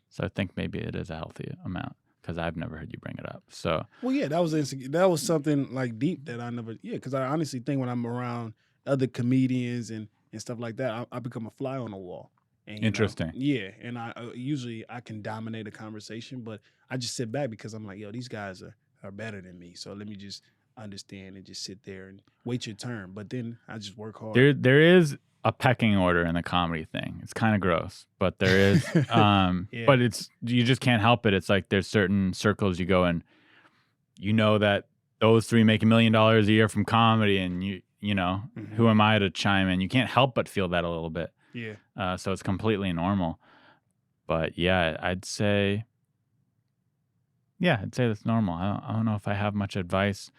So I think maybe it is a healthy amount because I've never heard you bring it up. So Well, yeah, that was something like deep that I never. Yeah, because I honestly think when I'm around other comedians and stuff like that, I become a fly on the wall. And, you know, interesting. yeah, and I usually I can dominate a conversation, but I just sit back because I'm like, yo, these guys are better than me. So let me just understand and just sit there and wait your turn. But then I just work hard. There is a pecking order in the comedy thing. It's kind of gross, but there is. Yeah. But you just can't help it. It's like there's certain circles you go in. You know that those three make $1 million a year from comedy, and you know who am I to chime in? You can't help but feel that a little bit. Yeah. So it's completely normal. But yeah, I'd say that's normal. I don't know if I have much advice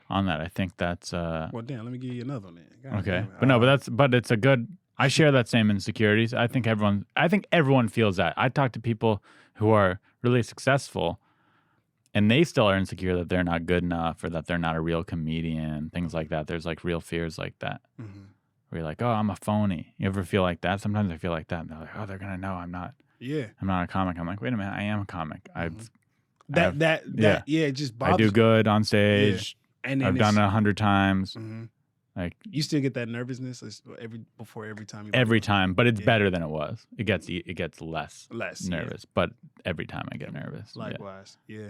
on that. I think that's Well, damn, let me give you another one then. God okay. damn it. But it's a good. I share that same insecurities. I think everyone feels that. I talk to people who are really successful, and they still are insecure that they're not good enough or that they're not a real comedian. Things like that. There's like real fears like that. Mhm. Where you're like, oh, I'm a phoney. You ever feel like that? Sometimes I feel like that. And they're like, oh, they're gonna know I'm not a comic. I'm like, wait a minute, I am a comic. That it just bothers I do me. good on stage. Yeah. And then I've done it 100 times. Mhm. Like You still get that nervousness every time you every time, but it's Yeah. better than it was. It gets less less nervous, but every time I get nervous. Yeah. Likewise, yeah.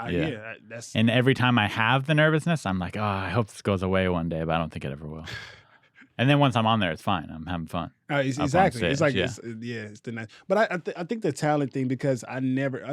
Yeah. That's And every time I have the nervousness, I'm like, oh, I hope this goes away one day, but I don't think it ever will. And then once I'm on there, it's fine. I'm having fun. exactly. It's like yeah. It's the nice. But I think the talent thing because I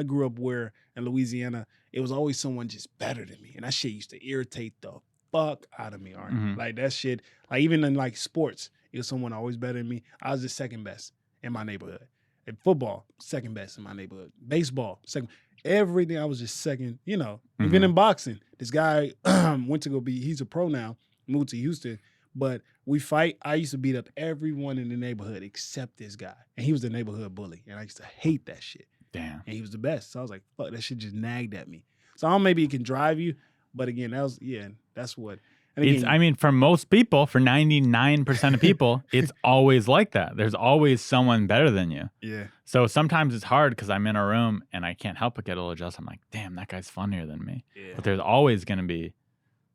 grew up where in Louisiana it was always someone just better than me, and that shit used to irritate the fuck out of me. Art. Like that shit. Like even in like sports, it was someone always better than me. I was the second best in my neighborhood. In football, second best in my neighborhood. Baseball, second. Everything I was just second. You know, even in boxing, this guy went to he's a pro now, moved to Houston. But we fight. I used to beat up everyone in the neighborhood except this guy. And he was the neighborhood bully. And I used to hate that shit. Damn. And he was the best. So I was like, fuck, that shit just nagged at me. So I don't know, maybe it can drive you. But again, that's what. And again, for most people, for 99% of people, it's always like that. There's always someone better than you. Yeah. So sometimes it's hard because I'm in a room and I can't help but get a little jealous. I'm like, damn, that guy's funnier than me. Yeah. But there's always going to be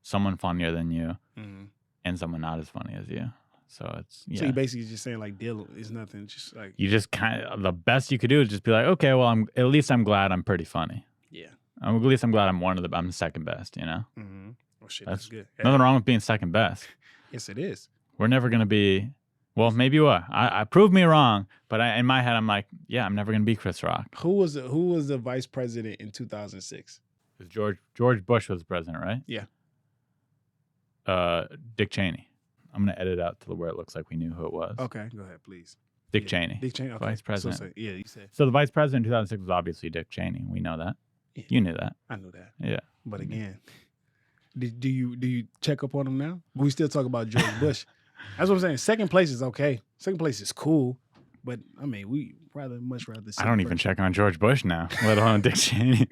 someone funnier than you. Mm-hmm. And someone not as funny as you. So it's So you basically just saying like deal is nothing, just like you just kind of the best you could do is just be like, okay, well I'm glad I'm pretty funny. Yeah. At least I'm glad I'm I'm the second best, you know? Mm-hmm. Well shit, that's good. Nothing wrong with being second best. Yes, it is. We're never gonna be maybe you are. I proved me wrong, but in my head I'm like, yeah, I'm never gonna be Chris Rock. Who was the vice president in 2006? George Bush was the president, right? Yeah. Dick Cheney. I'm gonna edit out to where it looks like we knew who it was. Okay, go ahead, please. Dick Cheney. Dick Cheney, okay. Vice president. So, you said. So the vice president in 2006 was obviously Dick Cheney. We know that. Yeah. You knew that. I knew that. Yeah. But again, do you check up on him now? We still talk about George Bush. That's what I'm saying. Second place is okay. Second place is cool, but I mean, we much rather. I don't even check on George Bush now, let alone Dick Cheney.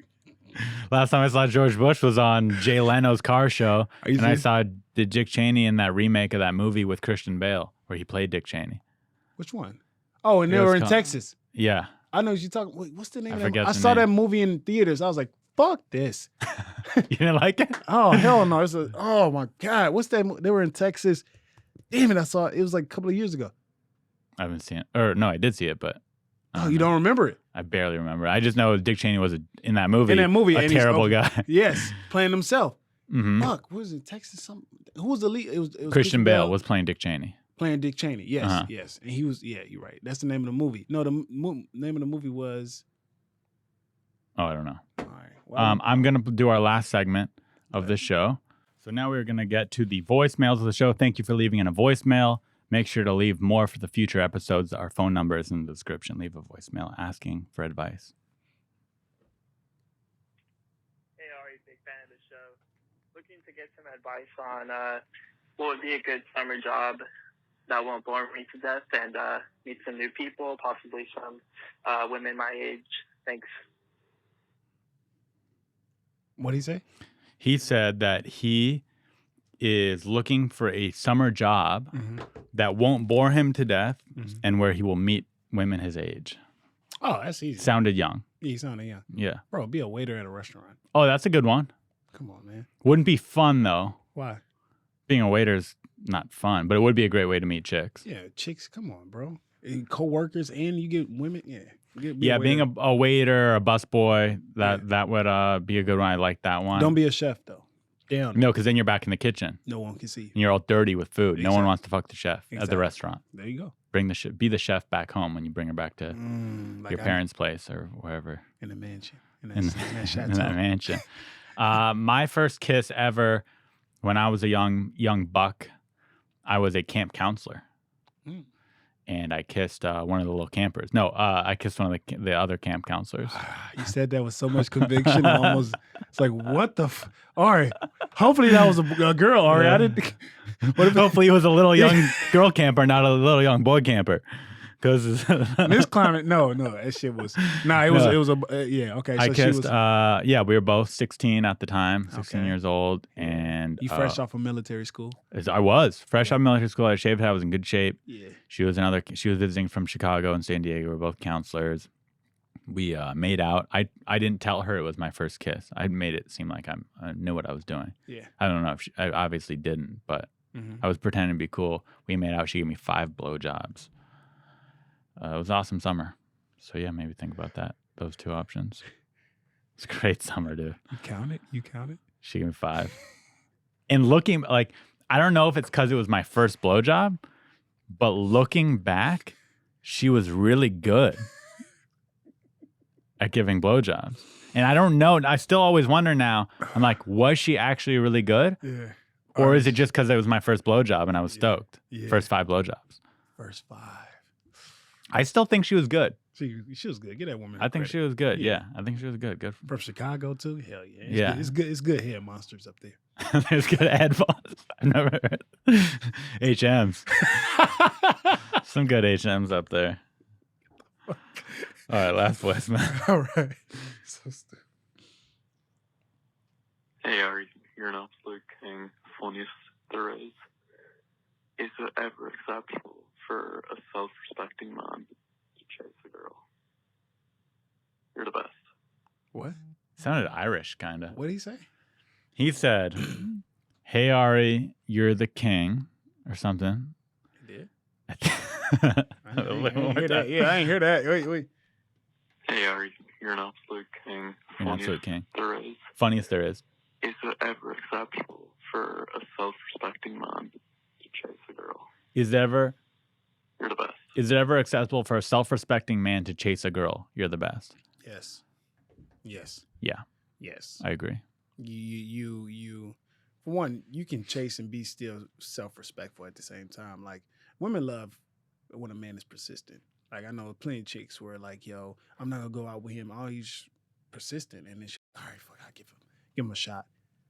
Last time I saw George Bush was on Jay Leno's car show, and I saw Dick Cheney in that remake of that movie with Christian Bale, where he played Dick Cheney. Which one? Oh, and they were in Texas. Yeah. I know what you're talking. Wait, what's the name? I saw that movie in theaters. I was like, "Fuck this." You didn't like it? Oh hell no! Oh my god, what's that? They were in Texas. Damn it! I saw it. It was like a couple of years ago. I haven't seen it, or no, I did see it, but oh, you don't remember it? I barely remember. I just know Dick Cheney was in that movie. A and terrible guy. Yes, playing himself. Mm-hmm. Fuck, what was it? Texas? Who was the lead? It was Christian Bale was playing Dick Cheney. Playing Dick Cheney. Yes, yes, and he was. Yeah, you're right. That's the name of the movie. No, the name of the movie was. Oh, I don't know. All right. Well, I'm gonna do our last segment of the show. So now we're gonna get to the voicemails of the show. Thank you for leaving in a voicemail. Make sure to leave more for the future episodes. Our phone number is in the description. Leave a voicemail asking for advice. Hey, Ari, big fan of the show. Looking to get some advice on what would be a good summer job that won't bore me to death and meet some new people, possibly some women my age. Thanks. What did he say? He said that he is looking for a summer job that won't bore him to death and where he will meet women his age. Oh, that's easy. Sounded young. Yeah, you sounded young. Yeah. Bro, be a waiter at a restaurant. Oh, that's a good one. Come on, man. Wouldn't be fun, though. Why? Being a waiter is not fun, but it would be a great way to meet chicks. Yeah, chicks, come on, bro. And co-workers, and you get women. Yeah, being a waiter, a busboy, that would be a good one. I like that one. Don't be a chef, though. Damn. No, because then you're back in the kitchen. No one can see you. And you're all dirty with food. No one wants to fuck the chef at the restaurant. There you go. Be the chef back home when you bring her back to your parents' place or wherever. In the mansion. In In that mansion. My first kiss ever, when I was a young buck, I was a camp counselor. And I kissed one of the little campers. No, I kissed one of the other camp counselors. You said that with so much conviction. Almost, it's like, what the Ari, hopefully that was a girl, Ari. Yeah. I didn't. What if hopefully it was a little young girl camper, not a little young boy camper? Because this climate, no, that shit was. Nah, it was yeah, okay. So I kissed. We were both 16 at the time, 16 years old, and you fresh off of military school. I was fresh out of military school. I shaved head. I was in good shape. Yeah. She was visiting from Chicago and San Diego. We were both counselors. We made out. I didn't tell her it was my first kiss. I made it seem like I knew what I was doing. Yeah. I don't know if I obviously didn't, but I was pretending to be cool. We made out. She gave me 5 blowjobs. It was an awesome summer. So yeah, maybe think about that. Those 2 options. It's a great summer, dude. You count it? She gave me 5. And looking, like, I don't know if it's because it was my first blowjob, but looking back, she was really good at giving blowjobs. And I don't know. I still always wonder now. I'm like, was she actually really good? Yeah. Or is it just because it was my first blowjob and I was stoked? Yeah. First 5 blowjobs. First 5. I still think she was good. She was good. Get that woman. I think she was good. Yeah. I think she was good. Good. From Chicago too. Hell yeah. Yeah. It's good. It's good hair monsters up there. There's good headphones. I've never heard HMs. Some good HMs up there. All right, last voicemail. All right. So stupid. Hey Ari, you're an absolute king, funniest there is. Is it ever acceptable for a self-respecting man to chase a girl? You're the best. What? Sounded Irish, kind of. What did he say? He said, "Hey Ari, you're the king," or something. He did. I ain't hear that. Yeah, I ain't hear that. Wait. Hey Ari, you're an absolute king, An funniest absolute king. there is. Funniest there is. Is it ever acceptable for a self-respecting man to chase a girl? Is it ever acceptable for a self-respecting man to chase a girl? You're the best. Yes. Yeah, Yes. I agree. You for one, you can chase and be still self-respectful at the same time. Like, women love when a man is persistent. Like, I know plenty of chicks where like, yo, I'm not gonna go out with him. Oh, he's persistent, and then all right, fuck, I'll give him a shot.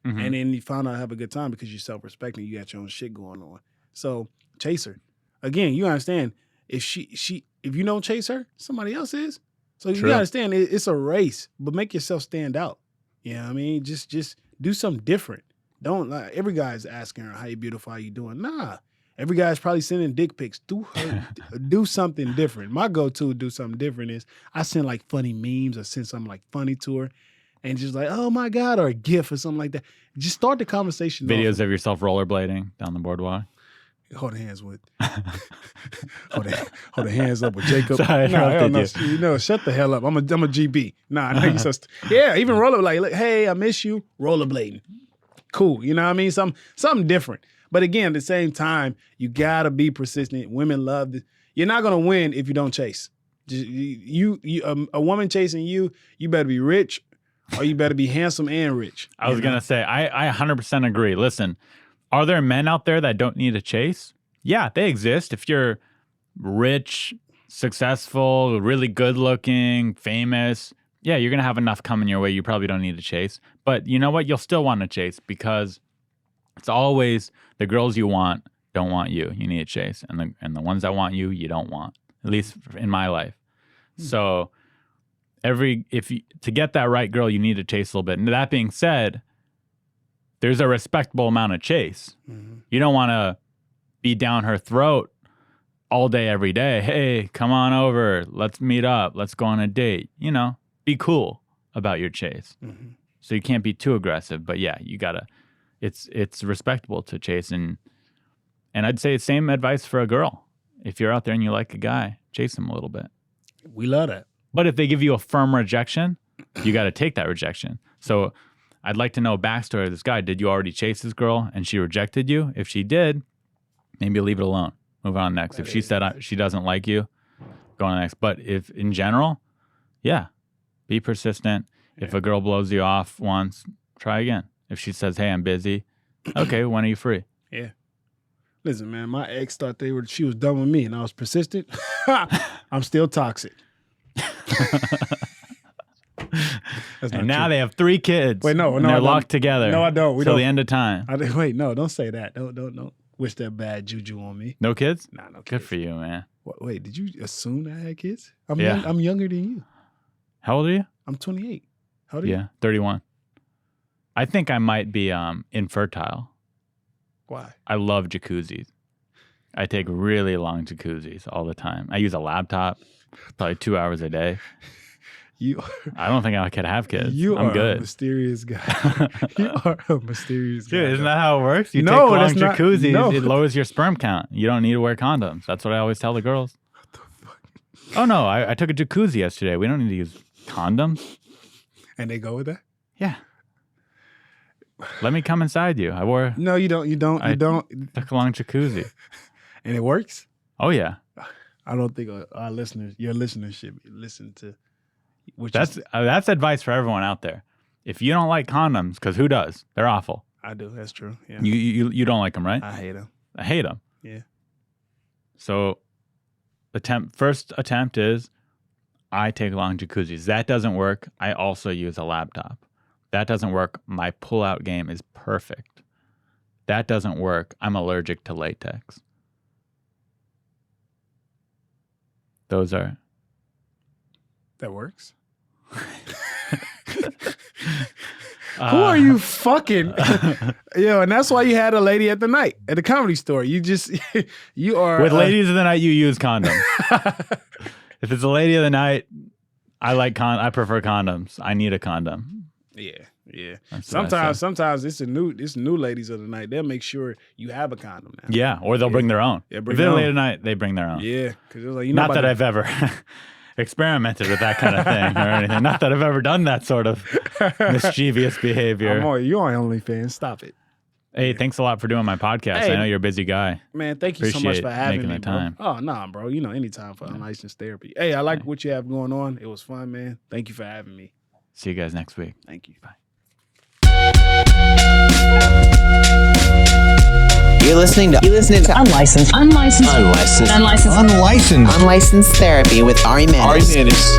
Mm-hmm. And then you find out have a good time because you're self-respecting. You got your own shit going on. So chase her. Again, you understand, if you don't chase her, somebody else is. So you gotta understand, it's a race, but make yourself stand out. You know what I mean? Just do something different. Don't, like, every guy's asking her, how you beautiful, how you doing? Nah. Every guy's probably sending dick pics. Do something different. My go-to to do something different is I send like funny memes or send something like funny to her and just like, oh my God, or a GIF or something like that. Just start the conversation. Videos of yourself rollerblading down the boardwalk. Hold hands with. hold the hands up with Jacob. Sorry, no, shut the hell up. I'm a GB. Nah, you're so yeah, even roller like, hey, I miss you. Rollerblading. Cool. You know what I mean? Something different. But again, at the same time, you gotta be persistent. Women love this. You're not gonna win if you don't chase. Just, a woman chasing you better be rich, or you better be handsome and rich. I was gonna say, I 100% agree. Listen, are there men out there that don't need a chase? Yeah, they exist. If you're rich, successful, really good looking, famous, yeah, you're gonna have enough coming your way. You probably don't need to chase. But you know what? You'll still want to chase because it's always the girls you want don't want you. You need to chase, and the ones that want you, you don't want. At least in my life. So to get that right girl, you need to chase a little bit. And that being said, there's a respectable amount of chase. You don't want to be down her throat all day, every day. Hey, come on over. Let's meet up. Let's go on a date. You know, be cool about your chase. So you can't be too aggressive. But yeah, you gotta. It's respectable to chase, and I'd say same advice for a girl. If you're out there and you like a guy, chase him a little bit. We love that. But if they give you a firm rejection, you got to take that rejection. So I'd like to know a backstory of this guy. Did you already chase this girl and she rejected you? If she did, maybe leave it alone. Move on next. If she said she doesn't like you, go on next. But if in general, yeah, be persistent. If a girl blows you off once, try again. If she says, hey, I'm busy, okay, when are you free? Yeah. Listen, man, my ex thought she was done with me and I was persistent. I'm still toxic. And now they have 3 kids. Wait, no, and they're locked together. No, I don't. Till the end of time. Wait, no, don't say that. Don't wish that bad juju on me. No kids? Nah, no kids. Good for you, man. Wait, did you assume I had kids? I'm younger than you. How old are you? I'm 28. How old are you? Yeah, 31. I think I might be infertile. Why? I love jacuzzis. I take really long jacuzzis all the time. I use a laptop probably 2 hours a day. I don't think I could have kids. I'm good. A mysterious guy. You are a mysterious guy. Dude, isn't that how it works? You take long jacuzzis, it lowers your sperm count. You don't need to wear condoms. That's what I always tell the girls. What the fuck? Oh, no. I took a jacuzzi yesterday. We don't need to use condoms. And they go with that? Yeah. Let me come inside you. I wore... No, you don't. You don't. Took a long jacuzzi. And it works? Oh, yeah. I don't think our listeners, your listeners should listen to... That's advice for everyone out there. If you don't like condoms, because who does? They're awful. I do. That's true. Yeah. You don't like them, right? I hate them. I hate them. Yeah. So, first attempt is I take long jacuzzis. That doesn't work. I also use a laptop. That doesn't work. My pull-out game is perfect. That doesn't work. I'm allergic to latex. Those are... That works. Who are you fucking? Yo, and that's why you had a lady at the comedy store. You are with ladies of the night. You use condoms. If it's a lady of the night, I prefer condoms. I need a condom. Yeah. Sometimes it's new ladies of the night. They'll make sure you have a condom now. Yeah, or they'll bring their own. Yeah, if they're late at night, they bring their own. Yeah, because like not that I've ever experimented with that kind of thing or anything. Not that I've ever done that sort of mischievous behavior. You're on OnlyFans. Stop it. Hey, thanks a lot for doing my podcast. Hey, I know you're a busy guy. Man, thank you so much for having me, bro. Time. Oh, nah, bro. Anytime for unlicensed therapy. Hey, I like what you have going on. It was fun, man. Thank you for having me. See you guys next week. Thank you. Bye. You're listening to Unlicensed Therapy with Ari Mannis.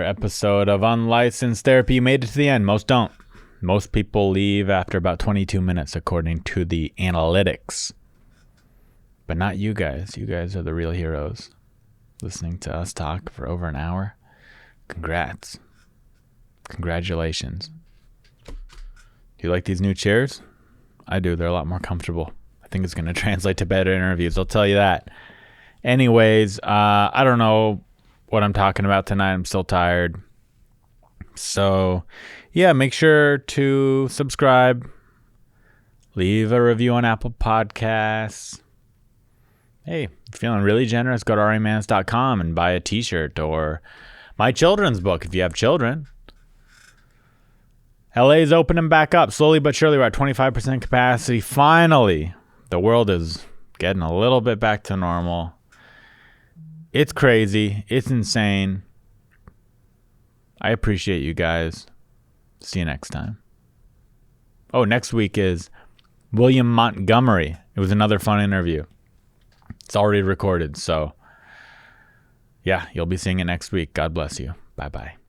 Episode of Unlicensed Therapy. You made it to the end. Most don't. Most people leave after about 22 minutes, according to the analytics. But not you guys. You guys are the real heroes. Listening to us talk for over an hour. Congrats. Congratulations. Do you like these new chairs? I do. They're a lot more comfortable. I think it's going to translate to better interviews. I'll tell you that. Anyways, I don't know what I'm talking about tonight. I'm still tired. So, yeah, make sure to subscribe. Leave a review on Apple Podcasts. Hey, feeling really generous, go to arimannis.com and buy a t-shirt or my children's book if you have children. LA is opening back up slowly but surely. We're at 25% capacity. Finally, the world is getting a little bit back to normal. It's crazy. It's insane. I appreciate you guys. See you next time. Oh, next week is William Montgomery. It was another fun interview. It's already recorded, so yeah, you'll be seeing it next week. God bless you. Bye-bye.